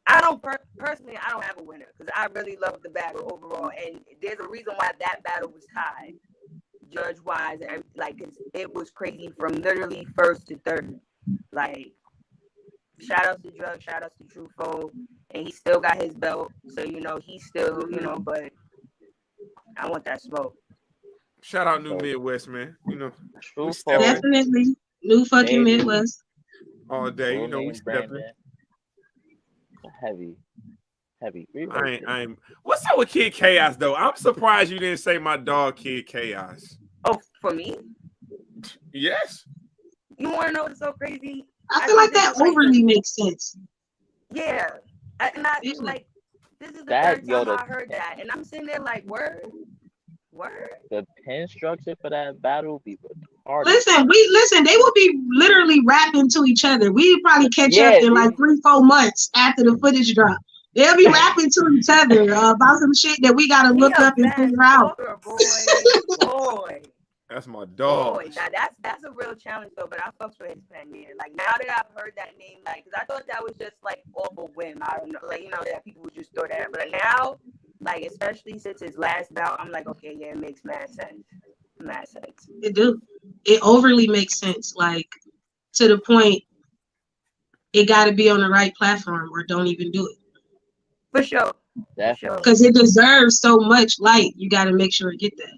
I don't personally. I don't have a winner because I really love the battle overall, and there's a reason why that battle was tied, judge wise, and like it was crazy from literally first to third. Like shout out to Drug, shout out to True Foe, and he still got his belt, so you know he's still But I want that smoke. Shout out New So Midwest, man. You know, we True Folk, stepping Definitely. New fucking David, Midwest. all day. You real know, we name stepping. Brandon, heavy, heavy. I ain't. What's up with Kid Chaos though? I'm surprised you didn't say my dog Kid Chaos. Oh, for me, Yes. you want to know what's so crazy? I I feel think like this that is like overly makes sense. yeah, and I Yeah. like this is the That third yo time the I heard that, and I'm sitting there like word. the pin structure for that battle be retarded. Listen, they will be literally rapping to each other. We probably catch up Yeah, in like 3-4 months after the footage drop. They'll be rapping to each other about some shit that we gotta He look a up and fast figure out. talker, boy. That's my dog. Boy, now that's a real challenge though. But I fucks with his pen, man. Like now that I've heard that name, like, cause I thought that was just like off a whim. I don't know, like that people would just throw that. But now, like especially since his last bout, I'm like, okay, yeah, it makes mad sense. Mad sense. It do. It overly makes sense. Like to the point it gotta be on the right platform or don't even do it. For sure. For sure. definitely. Because it deserves so much light. You gotta make sure it get that.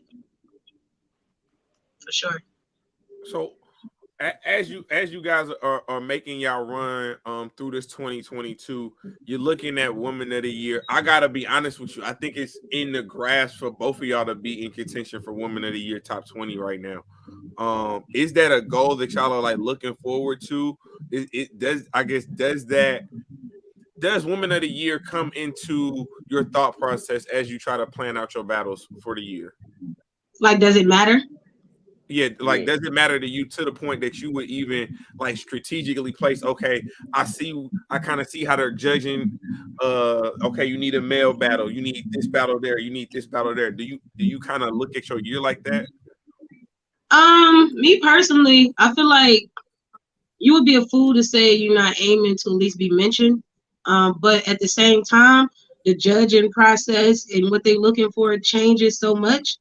For sure. So as you guys are making y'all run through this 2022, you're looking at Woman of the Year. I gotta be honest with you. I think it's in the grasp for both of y'all to be in contention for Woman of the Year top 20 right now. Is that a goal that y'all are like looking forward to? Does Woman of the Year come into your thought process as you try to plan out your battles for the year? Like, does it matter? Yeah, like Yeah. does it matter to you to the point that you would even like strategically place, okay, I kind of see how they're judging. Okay, you need a male battle, you need this battle there, you need this battle there. Do you kind of look at your year like that? Me personally, I feel like you would be a fool to say you're not aiming to at least be mentioned. But at the same time, the judging process and what they're looking for changes so much.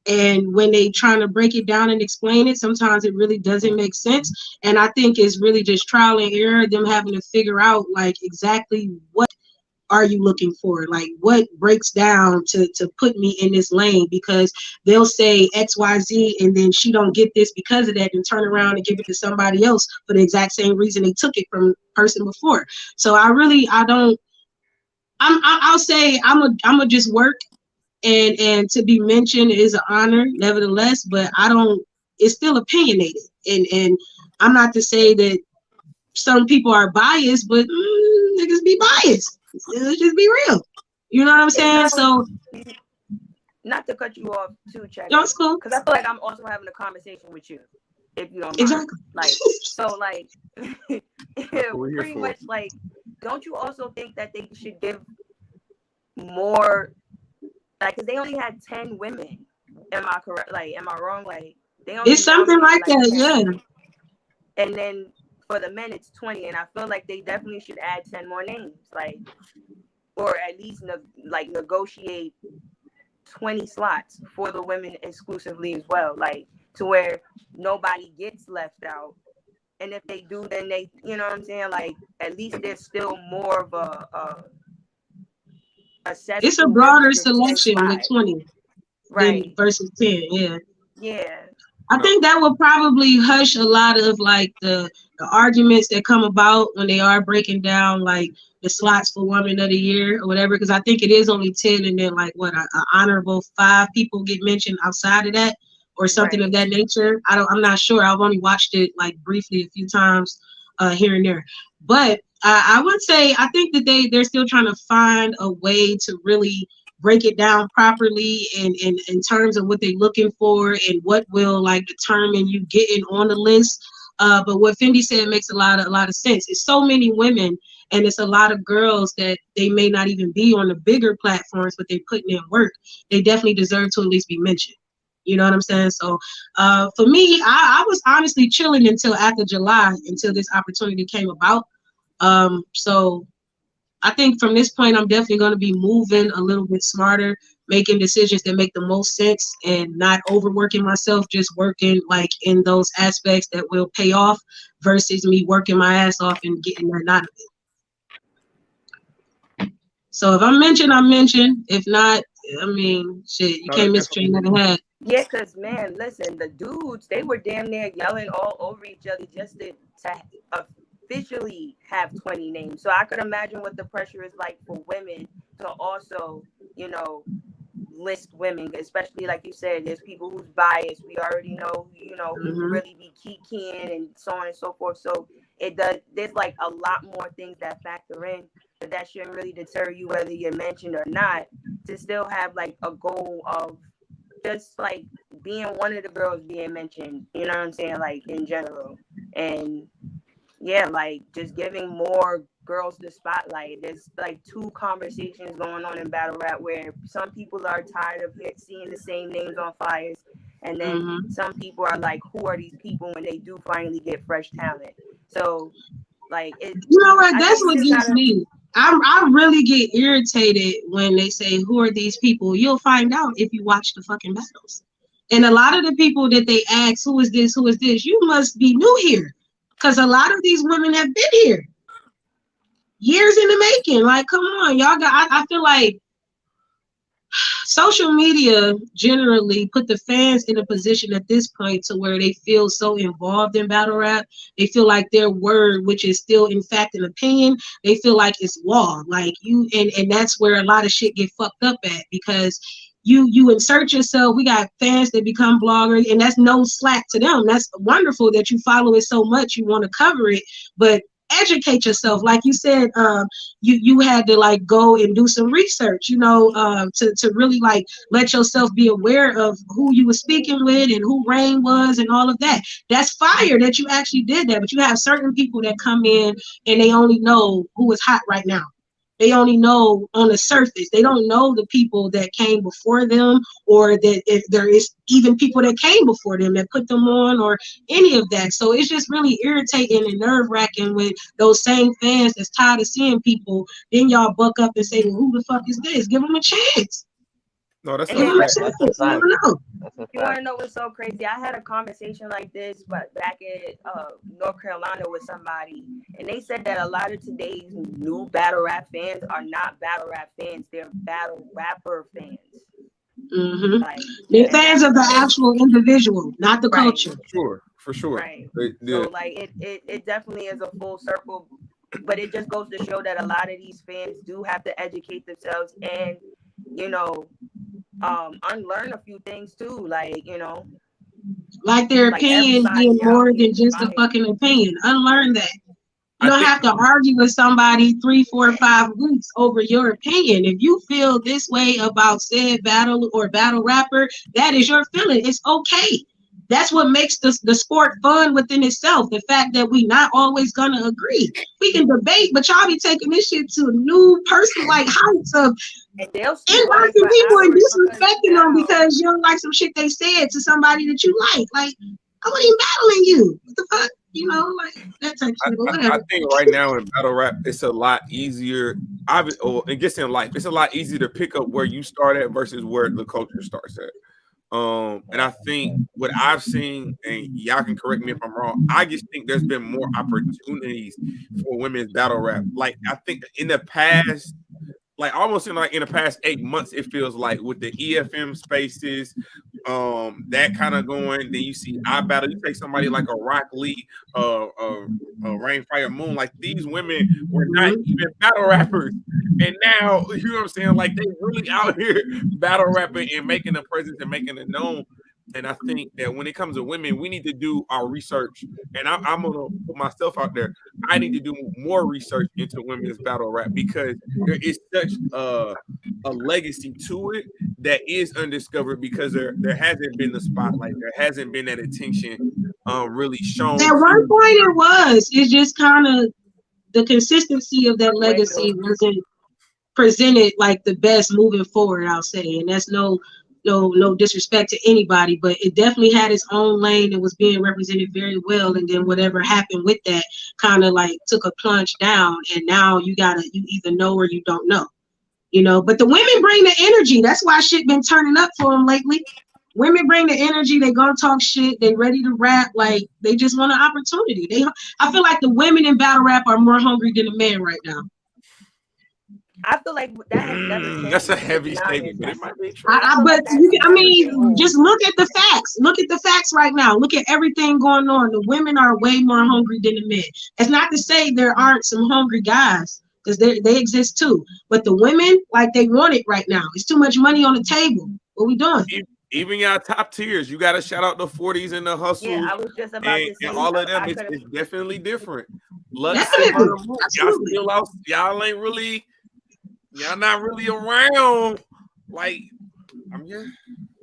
And when they trying to break it down and explain it, sometimes it really doesn't make sense. And I think it's really just trial and error, them having to figure out like exactly what are you looking for? Like what breaks down to put me in this lane? Because they'll say XYZ and then she don't get this because of that and turn around and give it to somebody else for the exact same reason they took it from the person before. So I don't I'll say I'm a just work and to be mentioned is an honor nevertheless, but I don't, it's still opinionated and I'm not to say that some people are biased, but niggas be biased. Let's just be real. You know what I'm It's saying? not So, not to cut you off too, Chetta, no, it's cool. because I feel like I'm also having a conversation with you, if you don't mind. Exactly. Like, so like, We're here pretty for. much like, don't you also think that they should give more, like, because they only had 10 women. Am I correct? Like, am I wrong? Like, they only It's something nominated like like that, 10 yeah. women. And then for the men, it's 20. And I feel like they definitely should add 10 more names, like, or at least like negotiate 20 slots for the women exclusively as well, like to where nobody gets left out. And if they do, then they, you know what I'm saying? Like, at least there's still more of a It's a cesspool broader versus a 10 selection with spot. 20 than Right. versus 10, yeah. Yeah. I No. think that will probably hush a lot of like the arguments that come about when they are breaking down like the slots for Woman of the Year or whatever. Because I think it is only 10, and then like what a honorable 5 people get mentioned outside of that or something of Right. that nature. I'm not sure. I've only watched it like briefly a few times here and there, but I would say I think that they're still trying to find a way to really break it down properly in terms of what they're looking for and what will like determine you getting on the list. But what Fendi said makes a lot of sense. It's so many women and it's a lot of girls that they may not even be on the bigger platforms, but they're putting in work. They definitely deserve to at least be mentioned. You know what I'm saying? So for me, I was honestly chilling until after July, until this opportunity came about. So I think from this point, I'm definitely going to be moving a little bit smarter, making decisions that make the most sense and not overworking myself, just working like in those aspects that will pay off versus me working my ass off and getting nothing out of it. So if I'm mentioned, I'm mentioned. If not, I mean, shit, you No, can't that's miss a train never had. Yeah, because, man, listen, the dudes, they were damn near yelling all over each other just to officially have 20 names. So I could imagine what the pressure is like for women to also, you know, list women, especially like you said, there's people who's biased. We already know, you know, who Mm-hmm. really be keying and so on and so forth. So it does, there's like a lot more things that factor in, but that shouldn't really deter you whether you're mentioned or not, to still have like a goal of just like being one of the girls being mentioned, you know what I'm saying, like in general. And yeah, like just giving more girls the spotlight. There's like two conversations going on in battle rap where some people are tired of seeing the same names on flyers, and then Mm-hmm. some people are like, who are these people when they do finally get fresh talent? So like You know what? I That's think we what just gets gotta. me. I really get irritated when they say, "Who are these people?" You'll find out if you watch the fucking battles. And a lot of the people that they ask, "Who is this? Who is this?" You must be new here, because a lot of these women have been here years in the making. Like, come on, y'all got. I feel like social media generally put the fans in a position at this point to where they feel so involved in battle rap. They feel like their word, which is still in fact an opinion, they feel like it's law. Like you, and that's where a lot of shit get fucked up at, because you insert yourself. We got fans that become bloggers, and that's no slack to them. That's wonderful that you follow it so much, you want to cover it, but educate yourself. Like you said, you had to like go and do some research, to really like let yourself be aware of who you were speaking with and who Rain was and all of that. That's fire that you actually did that. But you have certain people that come in and they only know who is hot right now. They only know on the surface. They don't know the people that came before them, or that if there is even people that came before them that put them on, or any of that. So it's just really irritating and nerve-wracking with those same fans that's tired of seeing people. Then y'all buck up and say, well, who the fuck is this? Give them a chance. No, that's And a Give then them a fact. That's a chance. You fact. never know. That's a you want fact. to know what's so crazy? I had a conversation like this, but back in North Carolina with somebody, and they said that a lot of today's new battle rap fans are not battle rap fans; they're battle rapper fans. Mm-hmm. Like, They're and fans that's of the like, actual individual, not the right, culture. For sure. right. So like, it definitely is a full circle, but it just goes to show that a lot of these fans do have to educate themselves and, you know, unlearn a few things too. Like, Like their like opinion being everybody out more here than is just a biased. fucking opinion. Unlearn that. You I don't think have to argue with somebody 3, 4, 5 weeks over your opinion. If you feel this way about said battle or battle rapper, that is your feeling. It's okay. That's what makes the sport fun within itself. The fact that we not always gonna agree. We can debate, but y'all be taking this shit to a new person like heights of And they'll speak on it inboxing for people and hours because disrespecting them now, because you don't like some shit they said to somebody that you like. Like, I wasn't even battling you. What the fuck? Like that type of shit, but I whatever. think right now in battle rap, it's a lot easier. Or and just in life, it's a lot easier to pick up where you start at versus where the culture starts at. And I think what I've seen, and y'all can correct me if I'm wrong, I just think there's been more opportunities for women's battle rap. Like I think in the past, like almost in the past 8 months, it feels like with the EFM spaces, that kind of going. Then you see I battle. You take somebody like a Rock Lee, Rain Fire Moon. Like these women were not even battle rappers, and now you know what I'm saying. Like they really out here battle rapping and making a presence and making it known. And I think that when it comes to women, we need to do our research. And I'm gonna put myself out there. I need to do more research into women's battle rap because there is such a legacy to it that is undiscovered because there hasn't been the spotlight, there hasn't been that attention really shown At to. one point it was. It's just kind of the consistency of that legacy windows. wasn't presented like the best moving forward, I'll say. And that's no disrespect to anybody, but it definitely had its own lane and was being represented very well. And then whatever happened with that kind of like took a plunge down, and now you either know or you don't know. But the women bring the energy. That's why shit been turning up for them lately. Women bring the energy. They gonna talk shit. They ready to rap. Like they just want an opportunity. I feel like the women in battle rap are more hungry than the men right now. I feel like that has never changed. That's a To heavy be statement, honest, but it might be true. But that's never changed. just look at the facts. Look at the facts right now. Look at everything going on. The women are way more hungry than the men. It's not to say there aren't some hungry guys, because they exist too. But the women, like, they want it right now. It's too much money on the table. What we doing? Even y'all top tiers, you got to shout out the 40s and the hustles. Yeah, I was just about to say, and all of them. It's definitely different. Lux, Definitely. y'all still out. Y'all ain't really. Y'all not really around. Like,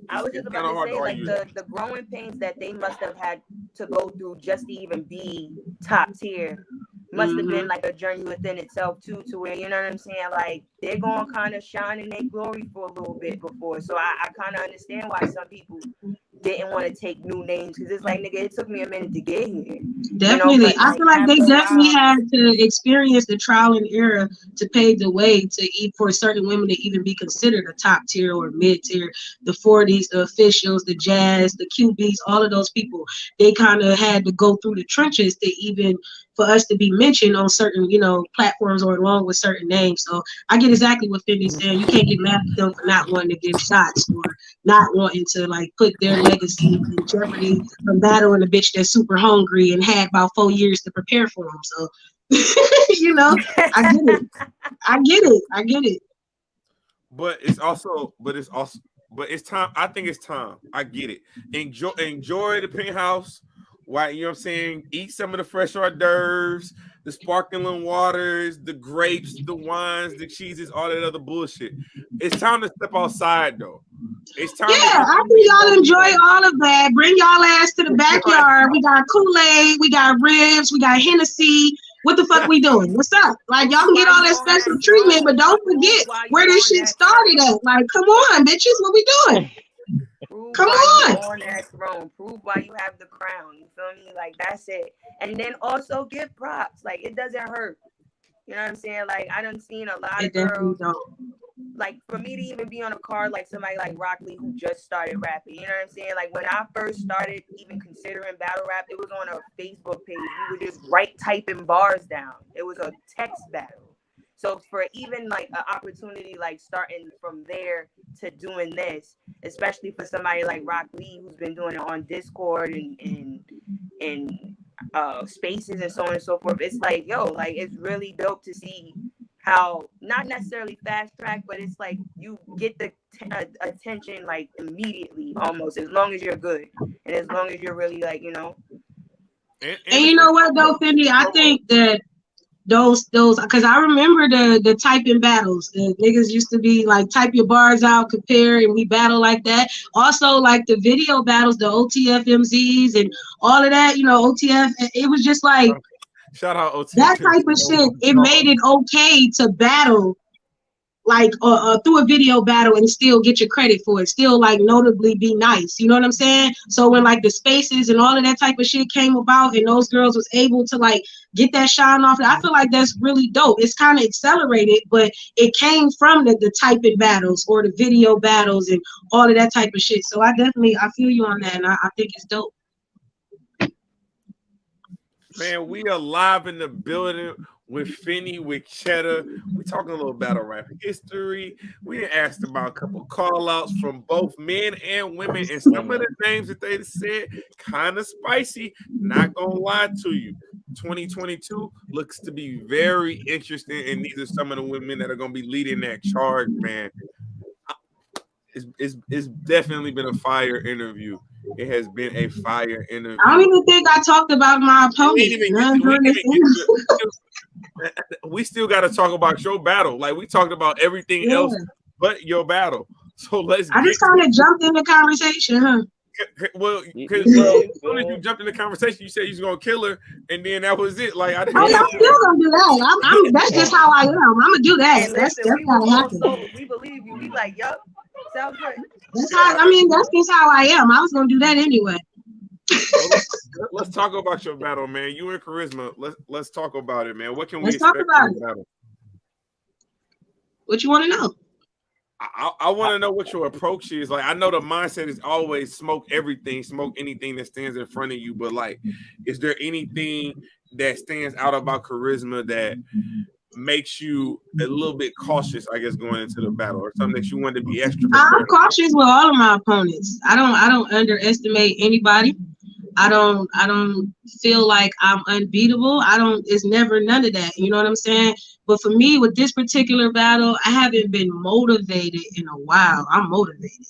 I was just about to say, like, the growing pains that they must have had to go through just to even be top tier must have been like a journey within itself too, to where, you know what I'm saying, like they're gonna kind of shine in their glory for a little bit before. So I kind of understand why some people didn't want to take new names, because it's like, nigga, it took me a minute to get here. Definitely. I feel like they definitely while, had to experience the trial and error to pave the way for certain women to even be considered a top tier or mid tier. The 40s, the officials, the jazz, the QBs, all of those people, they kind of had to go through the trenches to even for us to be mentioned on certain, platforms or along with certain names. So I get exactly what Fendi's saying. You can't get mad at them for not wanting to give shots or not wanting to like put their legacy in jeopardy from battling a bitch that's super hungry and had about 4 years to prepare for them. So, I get it. But it's time. I think it's time. I get it. Enjoy the penthouse. Why, you know what I'm saying? Eat some of the fresh hors d'oeuvres. the sparkling waters, the grapes, the wines, the cheeses, all that other bullshit. It's time to step outside, though. It's time. Yeah, I think y'all enjoy all of that. Bring y'all ass to the backyard. We got Kool-Aid, we got ribs, we got Hennessy. What the fuck we doing? What's up? Like, y'all can get all that special treatment, but don't forget where this shit started at. Like, come on, bitches, what we doing? Prove Come why on. you on that throne. Prove why you have the crown. You feel me? Like, that's it. And then also give props. Like, it doesn't hurt. You know what I'm saying? Like, I done seen a lot of girls. Like, for me to even be on a card like somebody like Rock Lee who just started rapping, you know what I'm saying? Like, when I first started even considering battle rap, it was on a Facebook page. We would just typing bars down. It was a text battle. So for even like an opportunity, like starting from there to doing this, especially for somebody like Rock Lee who's been doing it on Discord and spaces and so on and so forth, it's like, yo, like, it's really dope to see how, not necessarily fast track, but it's like you get the attention like immediately, almost, as long as you're good and as long as you're really like, you know. And you know what though, Fendi, I think that those because I remember the typing battles. The niggas used to be like, type your bars out, compare, and we battle like that. Also, like the video battles, the OTF MZs and all of that, you know, OTF. It was just like, shout out OTF. That type of shit. It made it okay to battle, like through a video battle, and still get your credit for it. Still, like, notably be nice. You know what I'm saying? So when like the spaces and all of that type of shit came about, and those girls was able to like get that shine off, I feel like that's really dope. It's kind of accelerated, but it came from the typing battles or the video battles and all of that type of shit. So I feel you on that, and I think it's dope. Man, we are live in the building with Fendi, with Chetta. We're talking a little battle rap history. We asked about a couple call outs from both men and women, and some of the names that they said kind of spicy. Not gonna lie to you. 2022 looks to be very interesting, and these are some of the women that are gonna be leading that charge, man. It's definitely been a fire interview. It has been a fire interview. I don't even think I talked about my opponent. We still got to talk about your battle. Like, we talked about everything else but your battle. So let's. I just kind of jumped in the conversation, huh? Well, because as soon as you jumped in the conversation, you said you was gonna kill her, and then that was it. Like, I didn't. I'm still gonna do that. That's just how I am. I'm gonna do that. That's gotta happen. We believe you. We like, yup, sounds good. That's how. I mean, that's just how I am. I was gonna do that anyway. Well, let's talk about your battle, man. You and Charisma. Let's talk about it, man. What can we expect from your battle? What you want to know? I want to know what your approach is. Like, I know the mindset is always smoke everything, smoke anything that stands in front of you. But like, is there anything that stands out about Charisma that makes you a little bit cautious, I guess, going into the battle, or something that you want to be extra prepared? I'm cautious with all of my opponents. I don't underestimate anybody. I don't feel like I'm unbeatable. It's never none of that. You know what I'm saying? But for me, with this particular battle, I haven't been motivated in a while. I'm motivated.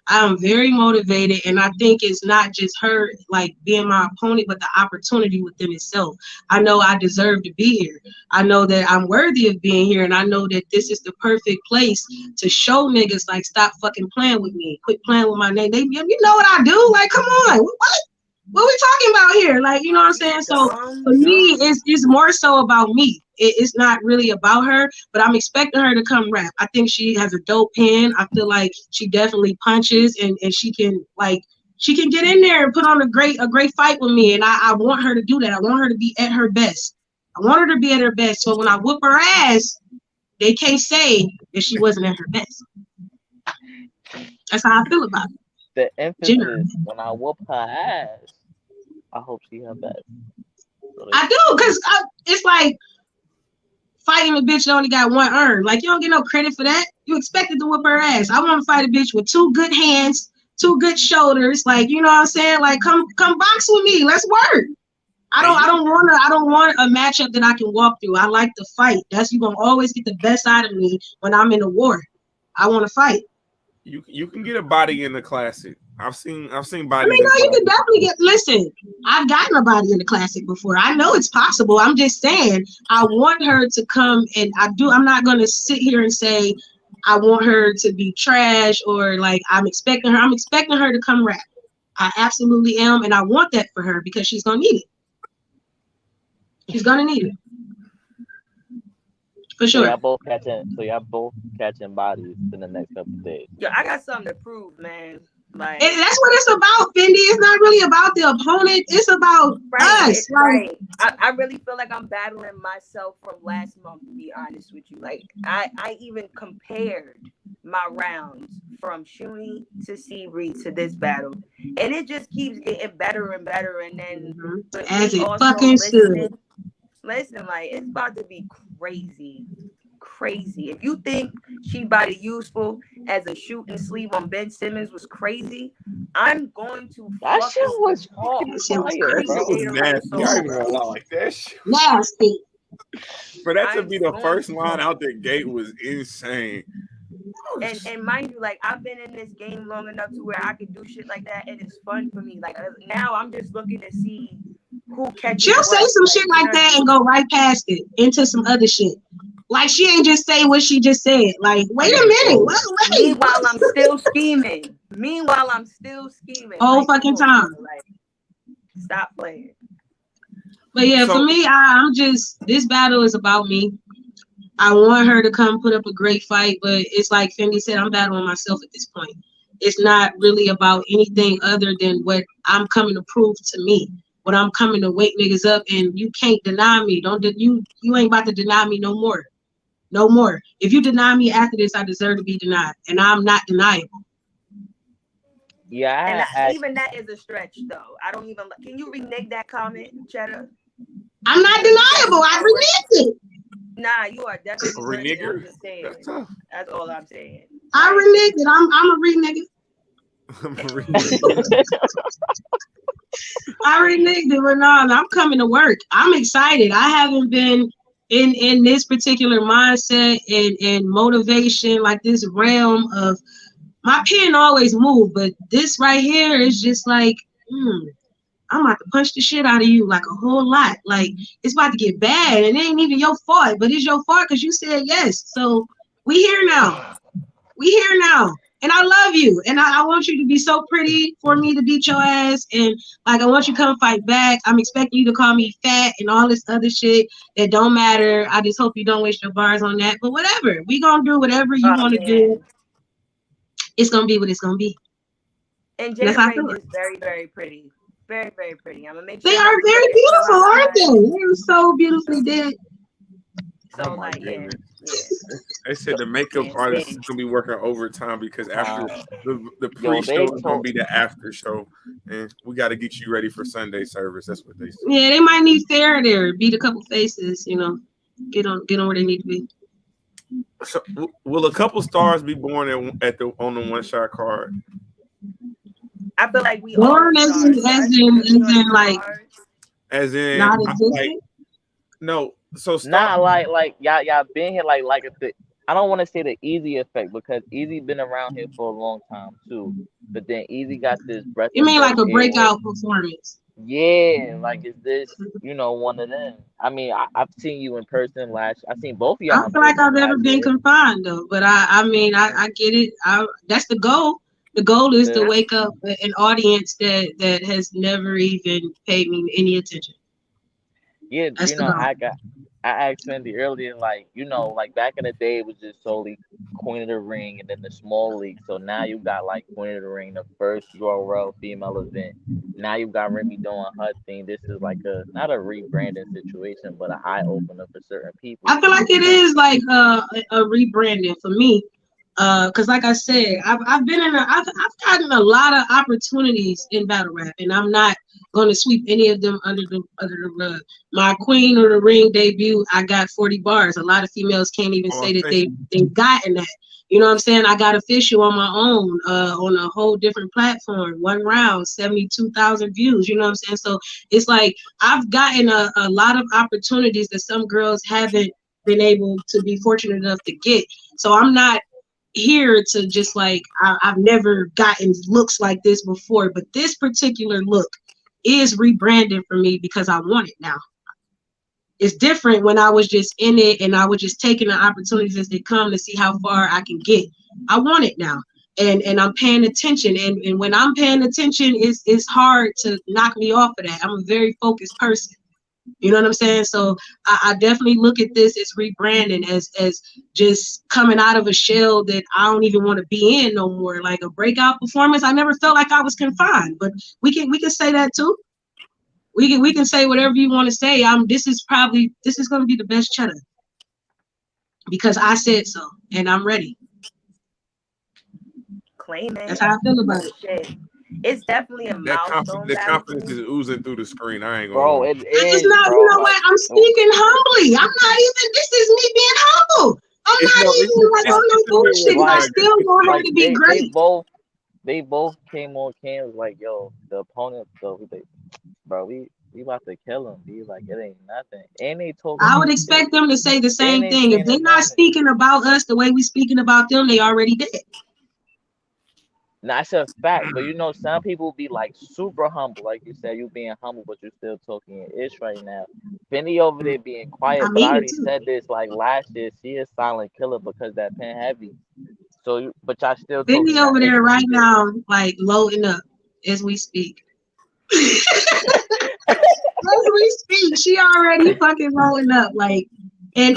I'm very motivated, and I think it's not just her like being my opponent, but the opportunity within itself. I know I deserve to be here. I know that I'm worthy of being here, and I know that this is the perfect place to show niggas like, stop fucking playing with me, quit playing with my name. You know what I do? Like, come on, what we talking about here? Like, you know what I'm saying? So for me, it's more so about me. It's not really about her, but I'm expecting her to come rap. I think she has a dope pen. I feel like she definitely punches, and she can get in there and put on a great fight with me. And I want her to do that. I want her to be at her best. I want her to be at her best. So when I whoop her ass, they can't say that she wasn't at her best. That's how I feel about it. The emphasis when I whoop her ass, I hope she her best. So I do, because it's like fighting a bitch that only got one earn. Like, you don't get no credit for that. You expected to whip her ass. I want to fight a bitch with two good hands, two good shoulders. Like, you know what I'm saying? Like, come box with me. Let's work. I don't want a matchup that I can walk through. I like to fight. You gonna always get the best out of me when I'm in a war. I want to fight. You can get a body in the classic. I've seen I bodies mean, in no, you class. can definitely get. Listen, I've gotten a body in the classic before. I know it's possible. I'm just saying, I want her to come, and I do. I'm not gonna sit here and say I want her to be trash or like I'm expecting her. I'm expecting her to come rap. I absolutely am, and I want that for her because she's gonna need it. She's gonna need it for So sure. y'all both catching. So y'all both catching bodies in the next couple of days. Yo, I got something to prove, man. Like, And that's what it's about, Fendi. It's not really about the opponent. It's about right, us. it's right. I really feel like I'm battling myself from last month, to be honest with you. Like, I even compared my rounds from Shuni to Seabree to this battle. And it just keeps getting better and better. And then with As me it also fucking should. listen, like, it's about to be crazy. Crazy. If you think she body useful as a shooting sleeve on Ben Simmons was crazy, I'm going to That shit fucking was hard fucking That shit was fire, That crazy. shit bro. was Gatorade nasty. I soul, ain't gonna bro. lie, like that shit. Nasty. For that to I'm be the going first to, line out the gate was insane. and mind you, like, I've been in this game long enough to where I can do shit like that, and it's fun for me. Like, now I'm just looking to see who catches She'll say what. some Like, shit you know like what I that and mean? go right past it into some other shit. Like she ain't just say what she just said. Like, wait a minute. Wait. Meanwhile, I'm still scheming. Whole Like, come fucking on, time. bro. Like, stop playing. But yeah, for So me, I'm just, this battle is about me. I want her to come put up a great fight, but it's like Fendi said, I'm battling myself at this point. It's not really about anything other than what I'm coming to prove to me. What I'm coming to wake niggas up, and you can't deny me. You ain't about to deny me no more. No more. If you deny me after this, I deserve to be denied, and I'm not deniable. Yeah, And I asked. even that is a stretch, though. I don't even. Can you renege that comment, Chetta? I'm not Because you got deniable. some I words. reneged it. Nah, you are a definitely worthy. I'm renegger, just saying. that's tough. That's all I'm saying. I Like, reneged it. I'm a reneged. I'm a renegger. I reneged it, but no, I'm coming to work. I'm excited. I haven't been in this particular mindset and motivation, like this realm of my pen always move, but this right here is just like, I'm about to punch the shit out of you like a whole lot. Like it's about to get bad, and it ain't even your fault, but it's your fault because you said yes. So we here now. We here now. And I love you. And I want you to be so pretty for me to beat your ass. And like I want you to come fight back. I'm expecting you to call me fat and all this other shit that don't matter. I just hope you don't waste your bars on that. But whatever. We gonna do whatever you oh want to do. man. It's gonna be what it's gonna be. And And that's Jada how I Ray feel. is very, very pretty. Very, very pretty. I'm gonna make They sure are her very Twitter show beautiful, her aren't eyes. they? They're so beautifully So, did. Oh so my like, yeah, goodness. yeah, They said So, the makeup yeah. artist is Big. gonna be working overtime because after the yo, pre-show they is gonna told. be the after show, and we got to get you ready for Sunday service. That's what they said. Yeah, they might need Sarah there, beat a couple faces, get on where they need to be. So, will a couple stars be born on the one shot card? I feel like we all are Born as stars. in, So as us in, three as on in this like card. As in, not like existent. no. So star. Nah, like y'all been here like if the I don't want to say the Easy effect because Easy been around here for a long time too. But then Easy got this breath You and mean like a bucket where breakout performance? yeah, like is this one of them? I mean, I've seen you in person last. I seen both of I y'all don't in feel like person I've ever last been year. confined though, but I mean I get it. That's the goal. The goal is to Yeah, wake up an audience that has never even paid me any attention. yeah. That's the goal. I asked Fendi earlier, like, like back in the day, it was just solely Queen of the Ring and then the small league. So now you got like Queen of the Ring, the first URL female event. Now you got Remy doing her thing. This is like not a rebranding situation, but an eye opener for certain people. I feel like it And is like a rebranding for me. Cause like I said, I've been I've gotten a lot of opportunities in battle rap, and I'm not gonna sweep any of them under the rug. My Queen of the Ring debut, I got 40 bars. A lot of females can't even Oh, say that they've gotten that. You know what I'm saying? I got official on my own, on a whole different platform. One round, 72,000 views. You know what I'm saying? So it's like I've gotten a lot of opportunities that some girls haven't been able to be fortunate enough to get. So I'm not here to just like I've never gotten looks like this before, but this particular look is rebranding for me because I want it now. It's different when I was just in it and I was just taking the opportunities as they come to see how far I can get. I want it now. And I'm paying attention. And when I'm paying attention, it's hard to knock me off of that. I'm a very focused person. You know what I'm saying? So I definitely look at this as rebranding, as just coming out of a shell that I don't even want to be in no more. Like a breakout performance. I never felt like I was confined, but we can say that too. We can say whatever you want to say. This is going to be the best Chetta because I said so, and I'm ready. Claim it. That's how I feel about it. Shit. It's definitely a milestone. That confidence is oozing through the screen. I ain't gonna Bro, lie. it It's is, not. bro. You know what? I'm speaking humbly. I'm not even. This is me being humble. I'm It's not no, even like on no bullshit. But I Like, still gonna have like to be great. they both came on cam like, yo, the opponent, bro, we about to kill him. Be like, it ain't nothing. And they talking I that would shit. expect them to say the They same ain't thing. If saying they're it not nothing. speaking about us the way we speaking about them, they already did. Now, that's a fact, but you know, some people be like super humble, like you said, you being humble, but you still talking your ish right now. Fendi over there being I quiet, but I mean it already too. said this like last year. She is silent killer because that pen heavy. So, but y'all still Fendi talking that over ish there when right you get now, like loading up as we speak. As we speak, she already fucking rolling up. Like, and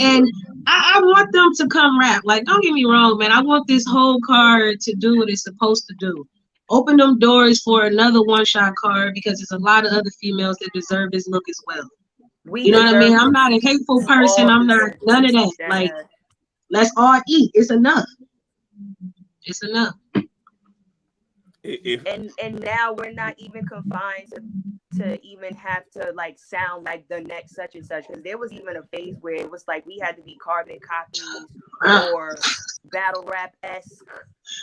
I want them to come rap. Like, don't get me wrong, man. I want this whole card to do what it's supposed to do. Open them doors for another one-shot card because there's a lot of other females that deserve this look as well. We You know what I mean? deserve I'm this. not a hateful We person. all I'm not deserve none of this. that. Like, let's all eat. It's enough. It's enough. And now we're not even confined to even have to like sound like the next such and such, because there was even a phase where it was like we had to be carbon copies or battle rap-esque,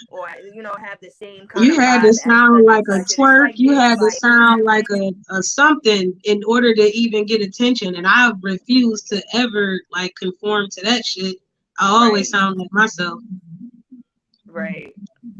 or have the same kind You of had to vibe as sound such like and a such, and it's twerk. like You this, had to like sound like a something in order to even get attention. And I refuse to ever like conform to that shit. I always sound like myself. right.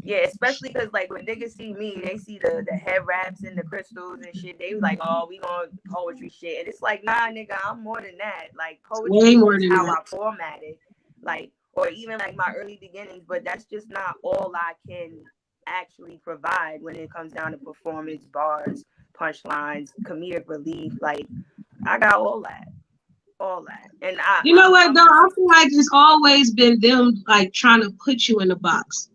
Yeah, especially because like when niggas see me, they see the head wraps and the crystals and shit. They like, oh, we going poetry shit, and it's like, nah, nigga, I'm more than that. Like poetry Way is more just than how that. I format it, like, or even like my early beginnings. But that's just not all I can actually provide when it comes down to performance, bars, punchlines, comedic relief. Like I got all that. And You know what I'm though? just I feel like it's always been them like trying to put you in the box.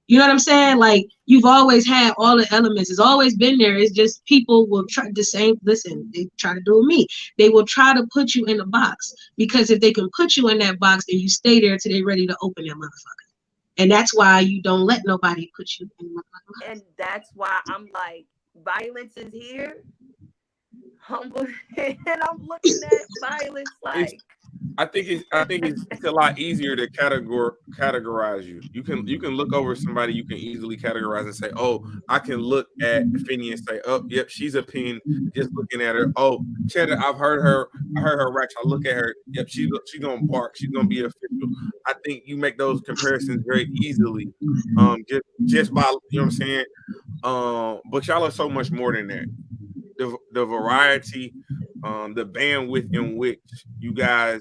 You know what I'm saying? Like you've always had all the elements. It's always been there. It's just people will try the same. Listen, they try to do with me. They will try to put you in a box because if they can put you in that box, then you stay there till they're ready to open that motherfucker. And that's why you don't let nobody put you in the box. And that's why I'm like, violence is here. Humble, and I'm looking at violence like. I think it's a lot easier to categorize you. You can look over somebody, you can easily categorize and say, oh, I can look at Finney and say, oh, yep, she's a pin. Just looking at her. Oh, Chetta, I heard her racks. I look at her. Yep, she's gonna bark. She's gonna be official. I think you make those comparisons very easily. Just by what I'm saying. But y'all are so much more than that. The variety, the bandwidth in which you guys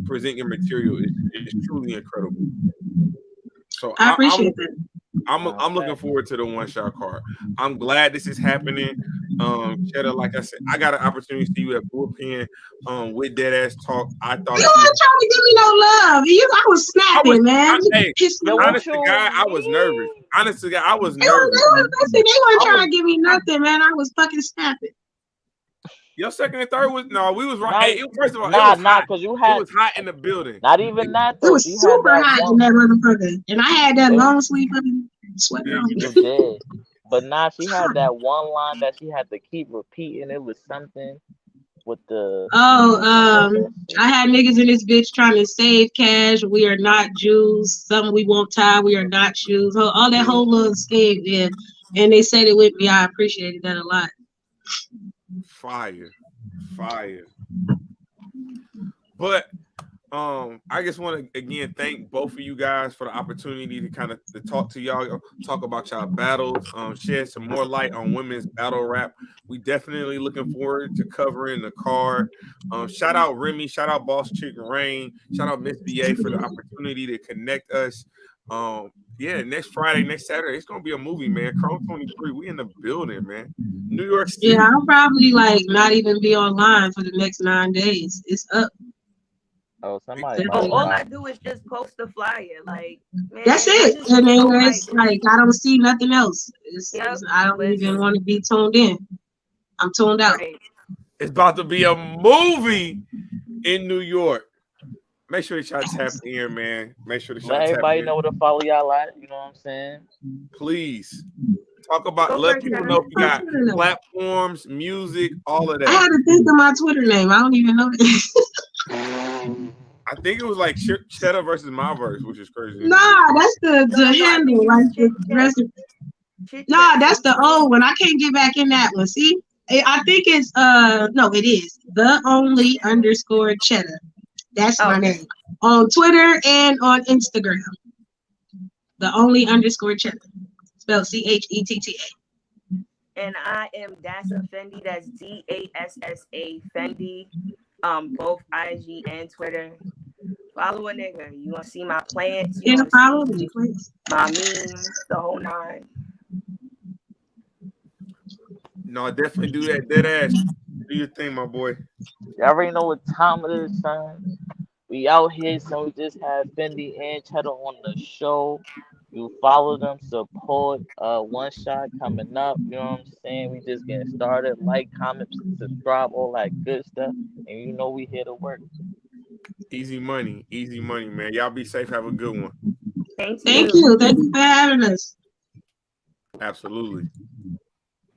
present your material is truly incredible. So I appreciate that. I'm looking forward to the one shot card. I'm glad this is happening. Chetta, like I said, I got an opportunity to see you at bullpen with Dead Ass Talk. I thought You weren't trying to give me no love. I was snapping, man. Honest to God, I was nervous. Honest to God, I was nervous. They weren't trying to give me nothing, man. I was fucking snapping. Your second and third was we was right. Hey, first of all, it was hot. Cause you had it was hot in the building. Not even that though. It was super hot in that motherfucker, and I had that long sleeve fucking sweater on. You did, but she had that one line that she had to keep repeating. It was something with the. I had niggas in this bitch trying to save cash. We are not Jews. Some we won't tie. We are not Jews. All that whole little scheme, yeah. And they said it with me. I appreciated that a lot. Fire. But I just want to again thank both of you guys for the opportunity to kind of to talk to y'all, talk about y'all battles, shed some more light on women's battle rap. We definitely looking forward to covering the card. Shout out Remy, shout out Boss Chick Rain, shout out Miss BA for the opportunity to connect us. Yeah, next Friday, next Saturday, it's gonna be a movie, man. Chrome 23, we in the building, man. New York City. Yeah, I'll probably like not even be online for the next 9 days. It's up. Oh, somebody Oh, might Definitely all up. I not. do is just post the flyer. Like, That's man, I it. just And be then so like, it's like I don't see nothing else. yep, I don't even listen, want to be tuned in. I'm tuned out. right. It's about to be a movie in New York. Make sure y'all tap in, man. Make sure that Let y'all tap everybody in. know where to follow y'all at. You know what I'm saying? Please talk about. Go Let first, people Cheddar. know if you My got Twitter name. platforms, music, all of I that. had to think of my Twitter name. I don't even know that. I think it was like Cheddar versus my verse, which is crazy. Nah, that's the No, I think handle, it's like the chit chat, rest. chit Nah, chat that's the 16. old one. I can't get back in that one. See, I think it's no, it is the only underscore cheddar. That's Oh, my okay. name on Twitter and on Instagram. The only underscore cheddar, spelled CHETTA. And I am Dassa Fendi. That's DASSA Fendi. Both IG and Twitter. Follow a nigga. You gonna see my plants. You Yeah, gonna follow see me, please. my memes, the whole nine. No, definitely do that. Dead ass. Do your thing, my boy. Y'all already know what time it is, son. We out here, so we just had Fendi and Cheddar on the show. You follow them, support. One shot coming up. You know what I'm saying? We just getting started. Like, comment, subscribe, all that good stuff. And you know we here to work. Easy money, man. Y'all be safe. Have a good one. Thank Thank you. you. Thank you for having us. Absolutely.